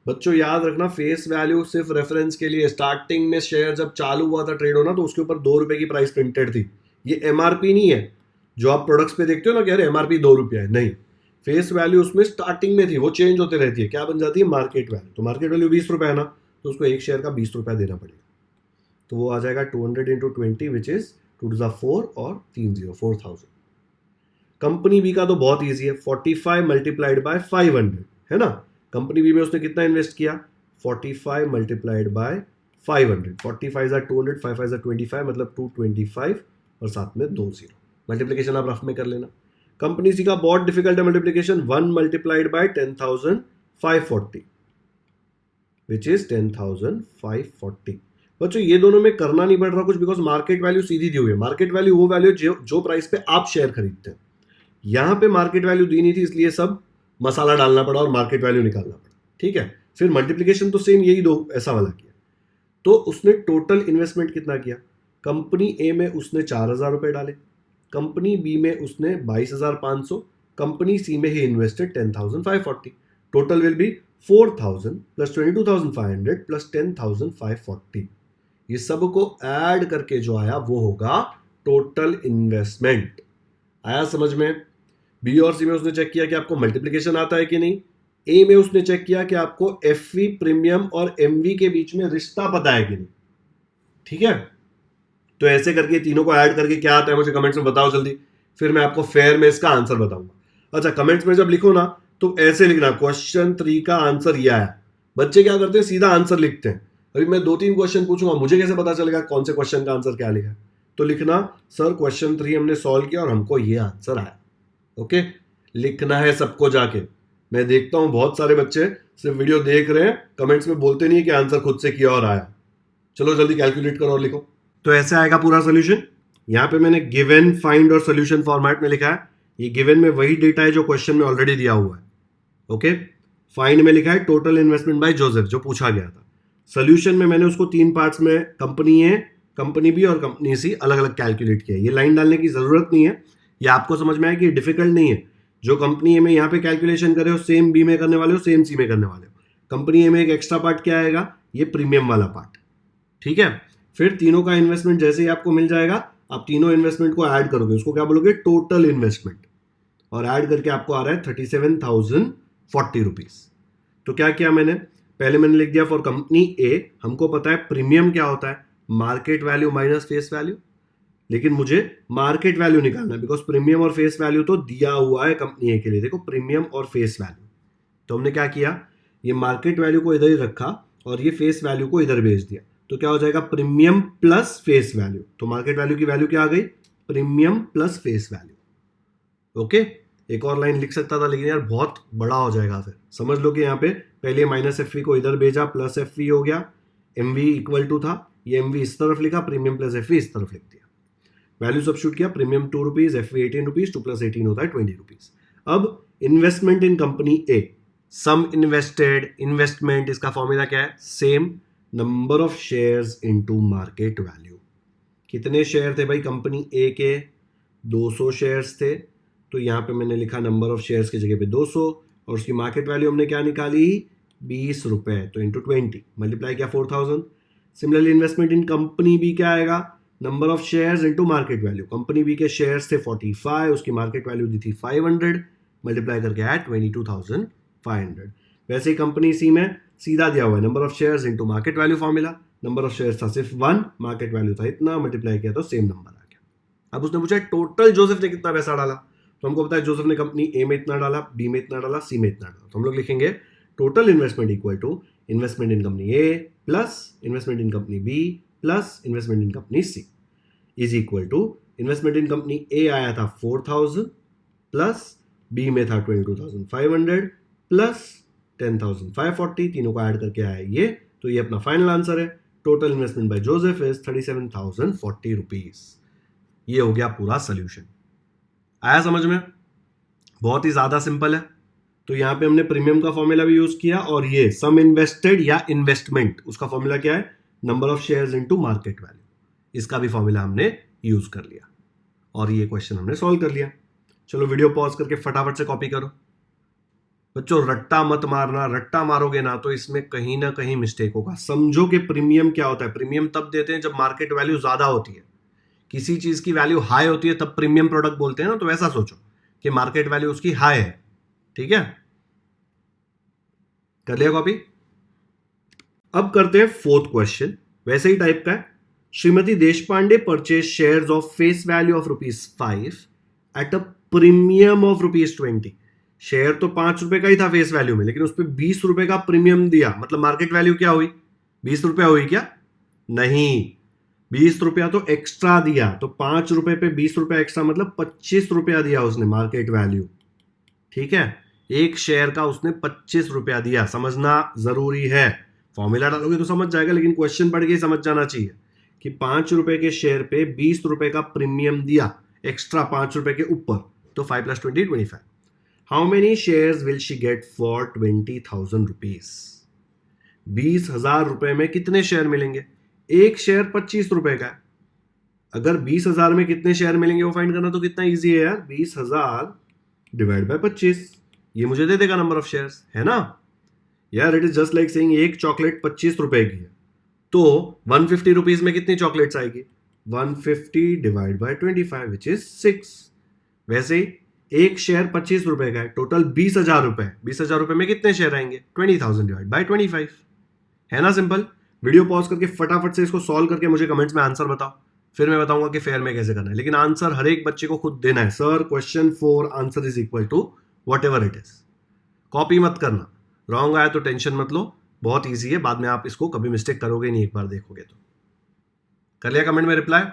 बच्चों याद रखना, फेस वैल्यू सिर्फ रेफरेंस के लिए। स्टार्टिंग में शेयर जब चालू हुआ था ट्रेड होना, तो उसके ऊपर 2 रुपए की प्राइस प्रिंटेड थी। ये एमआरपी नहीं है जो आप प्रोडक्ट्स पे देखते हो ना, कह रहे एमआरपी 2 रुपया है, नहीं। फेस वैल्यू उसमें स्टार्टिंग में थी, वो चेंज होते रहती है, क्या बन जाती है, मार्केट वैल्यू। तो मार्केट वैल्यू 20 रुपया है ना, तो उसको एक शेयर का 20 रुपया देना पड़ेगा। तो वो आ जाएगा 200 × 20 विच इज 2 × 4 और 3 0 4000। कंपनी बी का तो बहुत ईजी है, 45 × 500 है ना। कंपनी बी में उसने कितना इन्वेस्ट किया, 45 × 500। 45 are 200, 5 are 25, मतलब 225 और साथ में 2 0। मल्टीप्लीकेशन आप रफ में कर लेना। कंपनी सी का बहुत डिफिकल्ट है मल्टीप्लीकेशन, 1 × 10,540 विच इज 10,540। बच्चों ये दोनों में करना नहीं पड़ रहा कुछ, बिकॉज मार्केट वैल्यू सीधी दी हुई है। मार्केट वैल्यू वो वैल्यू जो प्राइस पे आप शेयर खरीदते हैं। यहां पे मार्केट वैल्यू दी नहीं थी, इसलिए सब मसाला डालना पड़ा और मार्केट वैल्यू निकालना पड़ा। ठीक है, फिर मल्टीप्लीकेशन तो सेम यही दो ऐसा वाला किया। तो उसने टोटल इन्वेस्टमेंट कितना किया? कंपनी ए में उसने 4,000 रुपए डाले, कंपनी बी में उसने 22,500, कंपनी सी में ही invested 10,540। Total will be 4,000 plus 22,500 plus 10,540। ये सब को ऐड करके जो आया वो होगा टोटल इन्वेस्टमेंट। आया समझ में? बी और सी में उसने चेक किया कि आपको मल्टीप्लीकेशन आता है कि नहीं। ए में उसने चेक किया कि आपको एफवी, प्रीमियम और एमवी के बीच में रिश्ता पता है कि नहीं। ठीक है, तो ऐसे करके तीनों को ऐड करके क्या आता है मुझे कमेंट्स में बताओ जल्दी, फिर मैं आपको फेयर में इसका आंसर बताऊंगा। अच्छा, कमेंट्स में जब लिखो ना तो ऐसे लिखना, क्वेश्चन 3 का आंसर यह है। बच्चे क्या करते हैं, सीधा आंसर लिखते हैं। अभी मैं 2-3 क्वेश्चन पूछूंगा, मुझे कैसे पता चलेगा कौन से क्वेश्चन का आंसर क्या लिखा है? तो लिखना सर क्वेश्चन 3 हमने सॉल्व किया और हमको ये आंसर आया। ओके, लिखना है सबको जाके। मैं देखता हूं बहुत सारे बच्चे सिर्फ वीडियो देख रहे हैं, कमेंट्स में बोलते नहीं है कि आंसर खुद से किया और आया। चलो जल्दी कैलकुलेट करो और लिखो। तो ऐसे आएगा पूरा सोल्यूशन। यहां पे मैंने गिवन, फाइंड और सोल्यूशन फॉर्मेट में लिखा है। ये गिवन में वही डेटा है जो क्वेश्चन में ऑलरेडी दिया हुआ है। ओके, फाइंड में लिखा है टोटल इन्वेस्टमेंट बाय जोसेफ, जो पूछा गया था। सोल्यूशन में मैंने उसको 3 पार्ट्स में, कंपनी ए, कंपनी बी और कंपनी सी, अलग अलग कैलकुलेट किया। ये लाइन डालने की जरूरत नहीं है, ये आपको समझ में आया कि डिफिकल्ट नहीं है। जो कंपनी ए में यहाँ पे कैलकुलेशन करे हो, सेम बी में करने वाले हो, सेम सी में करने वाले हो। कंपनी ए में एक एक्स्ट्रा पार्ट क्या आएगा, ये प्रीमियम वाला पार्ट। ठीक है, फिर तीनों का इन्वेस्टमेंट जैसे ही आपको मिल जाएगा, आप तीनों इन्वेस्टमेंट को ऐड करोगे, उसको क्या बोलोगे, टोटल इन्वेस्टमेंट। और ऐड करके आपको आ रहा है 37,040 रुपीज। तो क्या किया मैंने, पहले मैंने लिख दिया फॉर कंपनी ए, हमको पता है प्रीमियम क्या होता है, market value minus face value. लेकिन मुझे मार्केट वैल्यू निकालना है, बिकॉज प्रीमियम और फेस वैल्यू तो दिया हुआ है कंपनी ए के लिए। देखो प्रीमियम और फेस वैल्यू, तो हमने क्या किया, ये मार्केट वैल्यू को इधर ही रखा और ये फेस वैल्यू को इधर भेज दिया। तो क्या हो जाएगा, प्रीमियम प्लस फेस वैल्यू। तो मार्केट वैल्यू की वैल्यू क्या आ गई, premium plus face value. Okay, एक और लाइन लिख सकता था लेकिन यार बहुत बड़ा हो जाएगा। फिर समझ लो कि यहाँ पे पहले माइनस एफ को इधर भेजा, प्लस एफ हो गया, एम वी इक्वल टू था, ये एम वी इस तरफ लिखा, प्रीमियम प्लस एफ इस तरफ लिख दिया। वैल्यू सब्स्टिट्यूट किया, premium 2 rupees, F 18 rupees, 2 plus 18 होता है 20 रुपीज। अब investment in company A, sum invested, investment, इसका फॉर्मूला क्या है, same, number of shares into market value. कितने शेयर थे भाई कंपनी ए के, 200 शेयर्स थे। तो यहां पे मैंने लिखा नंबर ऑफ शेयर्स की जगह पे 200, और उसकी मार्केट वैल्यू हमने क्या निकाली, 20 रुपए। तो इंटू 20 मल्टीप्लाई किया 4,000। Similarly investment in company B क्या आएगा, number of shares into market value. Company B के शेयर्स थे 45, उसकी मार्केट वैल्यू दी थी 500, मल्टीप्लाई करके आया 22,500। वैसे ही कंपनी सी में सीधा दिया हुआ है, number of shares into market value formula. Number of shares था सिर्फ 1, मार्केट वैल्यू था इतना, मल्टीप्लाई किया तो सेम नंबर आ गया। अब उसने पूछा टोटल जोसेफ ने कितना पैसा डाला, तो हमको पता है जोसेफ ने कंपनी ए में इतना डाला, बी में इतना डाला, सी में इतना डाला। तो हम लोग लिखेंगे total investment equal to investment in company A plus investment in company B plus investment in company C is equal to investment in company A आया था 4,000 प्लस बी में था 22,500 प्लस 10,540, तीनों को ऐड करके आया ये। तो ये अपना फाइनल आंसर है। Total investment by Joseph is 37,040 rupees. ये हो गया पूरा सोल्यूशन। आया समझ में? बहुत ही ज्यादा सिंपल है। तो यहां पे हमने प्रीमियम का फॉर्मूला भी यूज किया, और ये सम इन्वेस्टेड या इन्वेस्टमेंट, उसका फॉर्मूला क्या है, number of shares into market value. इसका भी फॉर्मूला हमने यूज कर लिया और ये क्वेश्चन हमने सॉल्व कर लिया। चलो वीडियो पॉज करके फटाफट से कॉपी करो। बच्चों रट्टा मत मारना, रट्टा मारोगे ना तो इसमें कहीं ना कहीं मिस्टेक होगा। समझो कि प्रीमियम क्या होता है। प्रीमियम तब देते हैं जब मार्केट वैल्यू ज्यादा होती है, किसी चीज की वैल्यू हाई होती है तब प्रीमियम प्रोडक्ट बोलते हैं ना। तो वैसा सोचो कि मार्केट वैल्यू उसकी हाई है। ठीक है, कर लिया कॉपी? अब करते हैं 4th क्वेश्चन, वैसे ही टाइप का है। Shrimati Deshpande purchase shares of face value of ₹5 at a premium of ₹20। Share तो 5 रुपए का ही था फेस वैल्यू में, लेकिन उस पर 20 रुपए का प्रीमियम दिया। मतलब मार्केट वैल्यू क्या हुई, 20 रुपया हुई क्या? नहीं, 20 रुपया तो एक्स्ट्रा दिया। तो 5 रुपए पे 20 रुपया एक्स्ट्रा, मतलब 25 रुपया दिया उसने मार्केट वैल्यू। ठीक है, एक शेयर का उसने 25 रुपया दिया, समझना जरूरी है। फॉर्मूला डालोगे तो समझ जाएगा, लेकिन क्वेश्चन पढ़ के ही समझ जाना चाहिए कि 5 रुपए के शेयर पे 20 रुपए का प्रीमियम दिया, एक्स्ट्रा 5 रुपए के ऊपर, तो 5 + 20 25. How many shares will she get for 20,000 rupees? 20,000 रुपए में कितने शेयर मिलेंगे? एक शेयर 25 रुपए का है. अगर 20,000 में कितने शेयर मिलेंगे वो फाइंड करना तो कितना इजी है यार. 20,000 डिवाइड बाय 25, ये मुझे दे देगा नंबर ऑफ शेयर्स, है ना यार. It is just like saying एक चॉकलेट 25 रुपए की है, तो 150 रुपीज में कितनी चॉकलेट्स आएगी? 150 डिवाइड बाय 25 विच इज 6. वैसे ही एक शेयर 25 रुपए का है, टोटल 20,000 रुपए. 20,000 रुपए में कितने शेयर आएंगे? 20,000 डिवाइड बाय 25. है ना सिंपल. वीडियो पॉज करके फटाफट से इसको सॉल्व करके मुझे कमेंट्स में आंसर बताओ, फिर मैं बताऊंगा कि फेयर में कैसे करना है. लेकिन आंसर हर एक बच्चे को खुद देना है. Sir question 4 answer is equal to whatever it is. Copy मत करना. रॉन्ग आया तो टेंशन मत लो, बहुत ईजी है. बाद में आप इसको कभी मिस्टेक करोगे नहीं, एक बार देखोगे तो. कर लिया कमेंट में रिप्लाई?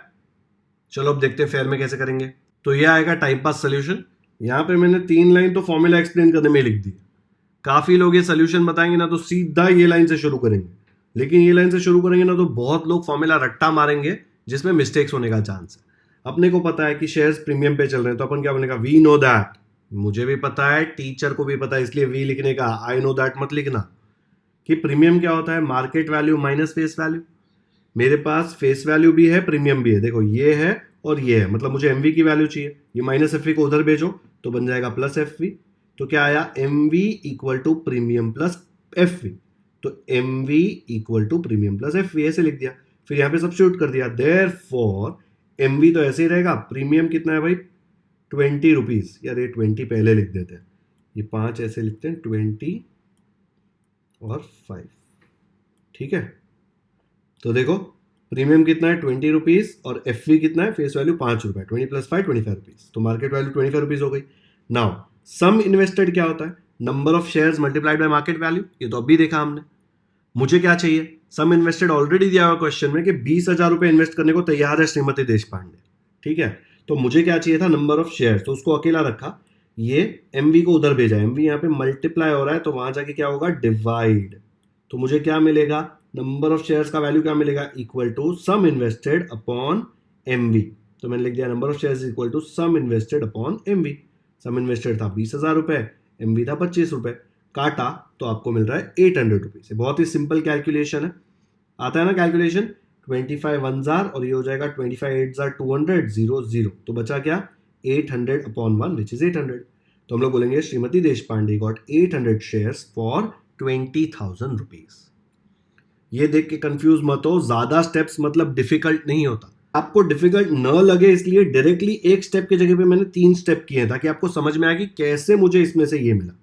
चलो अब देखते हैं फेयर में कैसे करेंगे. तो ये आएगा टाइम पास सोल्यूशन. यहां पे मैंने 3 लाइन तो फॉर्मूला एक्सप्लेन करने में लिख दी. काफी लोग ये सोल्यूशन बताएंगे ना तो सीधा ये लाइन से शुरू करेंगे, लेकिन ये लाइन से शुरू करेंगे ना तो बहुत लोग फॉर्मूला रट्टा मारेंगे जिसमें मिस्टेक्स होने का चांस है. अपने को पता है कि शेयर्स प्रीमियम पे चल रहे हैं, तो अपन क्या बोलेगा? We know that. मुझे भी पता है, टीचर को भी पता है, इसलिए वी लिखने का. आई नो दैट मत लिखना. कि प्रीमियम क्या होता है? Market value minus face value. मेरे पास फेस वैल्यू भी है, प्रीमियम भी है. देखो ये है और ये है, मतलब मुझे एमवी की वैल्यू चाहिए. ये माइनस एफ को उधर भेजो तो बन जाएगा प्लस एफ वी. तो क्या आया? M V equal to premium plus F V. तो M V equal to premium plus F V ऐसे लिख दिया. फिर यहां पे सब्स्टिट्यूट कर दिया. देयरफॉर एम वी तो ऐसे ही रहेगा. प्रीमियम कितना है भाई? 20 रुपीज. यार ये 20 पहले लिख देते हैं, ये 5 ऐसे लिखते हैं, 20 और 5. ठीक है. तो देखो प्रीमियम कितना है? 20 रुपीज. और एफ वी कितना है? फेस वैल्यू 5 रुपए. 20 + 5 25 रुपीज. तो मार्केट वैल्यू 25 रुपीज हो गई. नाउ सम इन्वेस्टेड क्या होता है? Number of shares multiplied by market value. ये तो अभी देखा हमने. मुझे क्या चाहिए? सम इन्वेस्टेड ऑलरेडी दिया हुआ क्वेश्चन में कि 20,000 रुपए इन्वेस्ट करने को तैयार है श्रीमती देशपांडे. ठीक है. तो मुझे क्या चाहिए था? Number of shares. तो उसको अकेला रखा. ये एमवी को उधर भेजा. एमवी यहाँ पे मल्टीप्लाई हो रहा है, तो वहां जाके क्या होगा? डिवाइड. तो मुझे क्या मिलेगा? नंबर ऑफ शेयर्स का वैल्यू क्या मिलेगा? Equal to sum invested upon MV. तो मैंने लिख दिया number of shares equal to sum invested upon MV. Sum invested था 20,000 रुपए, एमवी था 25 रुपए. काटा तो आपको मिल रहा है 800 रुपीज. बहुत ही सिंपल कैलकुलेशन है. आता है ना कैलकुलेशन? 25 1 और ये हो जाएगा 25 8 200 0 0. तो बचा क्या? 800 अपॉन 1 विच इज 800. तो हम लोग बोलेंगे Shrimati Deshpande got 800 shares for 20,000 rupees. ये देख के कंफ्यूज मत हो. ज्यादा स्टेप्स मतलब डिफिकल्ट नहीं होता. आपको डिफिकल्ट न लगे इसलिए डायरेक्टली एक स्टेप की जगह पे मैंने 3 स्टेप किए ताकि आपको समझ में आए कि कैसे मुझे इसमें से ये मिला.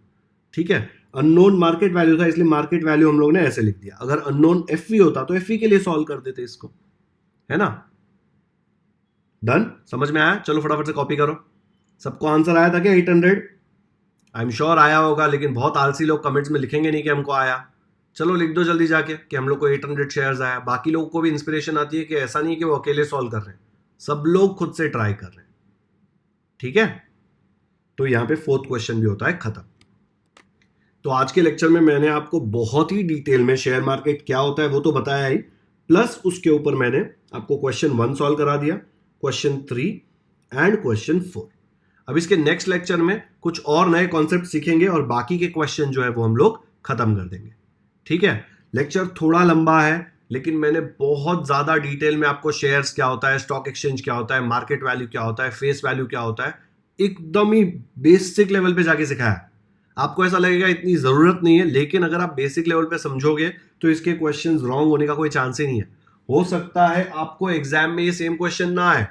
ठीक है. अननोन मार्केट वैल्यू था इसलिए मार्केट वैल्यू हम लोग ने ऐसे लिख दिया. अगर अननोन एफ वी होता तो एफ वी के लिए सॉल्व कर देते इसको, है ना. डन. समझ में आया? चलो फटाफट से कॉपी करो. सबको आंसर आया था क्या? 800. आई एम श्योर आया होगा, लेकिन बहुत आलसी लोग कमेंट्स में लिखेंगे नहीं कि हमको आया. चलो लिख दो जल्दी जाके कि हम लोग को 800 शेयर्स आया. बाकी लोगों को भी इंस्पिरेशन आती है कि ऐसा नहीं कि वो अकेले सॉल्व कर रहे हैं, सब लोग खुद से ट्राई कर रहे हैं. ठीक है. तो यहां पे 4th क्वेश्चन भी होता है खत्म. तो आज के लेक्चर में मैंने आपको बहुत ही डिटेल में शेयर मार्केट क्या होता है वो तो बताया ही, प्लस उसके ऊपर मैंने आपको क्वेश्चन 1 सॉल्व करा दिया, क्वेश्चन 3 एंड क्वेश्चन 4. अब इसके नेक्स्ट लेक्चर में कुछ और नए कॉन्सेप्ट सीखेंगे और बाकी के क्वेश्चन जो है वो हम लोग खत्म कर देंगे. ठीक है. लेक्चर थोड़ा लंबा है, लेकिन मैंने बहुत ज्यादा डिटेल में आपको शेयर्स क्या होता है, स्टॉक एक्सचेंज क्या होता है, मार्केट वैल्यू क्या होता है, फेस वैल्यू क्या होता है, एकदम ही बेसिक लेवल पे जाके सिखाया. आपको ऐसा लगेगा इतनी जरूरत नहीं है, लेकिन अगर आप बेसिक लेवल पे समझोगे तो इसके क्वेश्चंस रॉन्ग होने का कोई चांस ही नहीं है. हो सकता है आपको एग्जाम में ये सेम क्वेश्चन ना आए,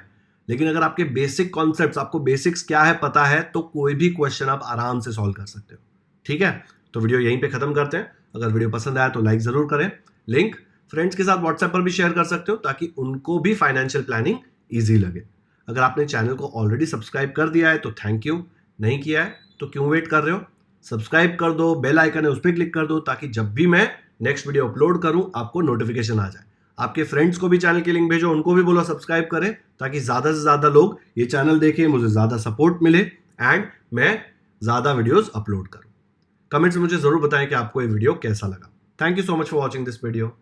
लेकिन अगर आपके बेसिक कॉन्सेप्ट्स, आपको बेसिक्स क्या है पता है, तो कोई भी क्वेश्चन आप आराम से सॉल्व कर सकते हो. ठीक है. तो वीडियो यहीं पे खत्म करते हैं. अगर वीडियो पसंद आया तो लाइक जरूर करें. लिंक फ्रेंड्स के साथ व्हाट्सएप पर भी शेयर कर सकते हो ताकि उनको भी फाइनेंशियल प्लानिंग इजी लगे. अगर आपने चैनल को ऑलरेडी सब्सक्राइब कर दिया है तो थैंक यू. नहीं किया है तो क्यों वेट कर रहे हो? सब्सक्राइब कर दो. बेल आइकन है उस पर क्लिक कर दो ताकि जब भी मैं नेक्स्ट वीडियो अपलोड करूं आपको नोटिफिकेशन आ जाए. आपके फ्रेंड्स को भी चैनल की लिंक भेजो, उनको भी बोलो सब्सक्राइब करें ताकि ज्यादा से ज्यादा लोग ये चैनल देखें, मुझे ज्यादा सपोर्ट मिले एंड मैं ज्यादा वीडियोस अपलोड करूं. कमेंट्स में मुझे जरूर बताएं कि आपको ये वीडियो कैसा लगा. Thank you so much for watching this video.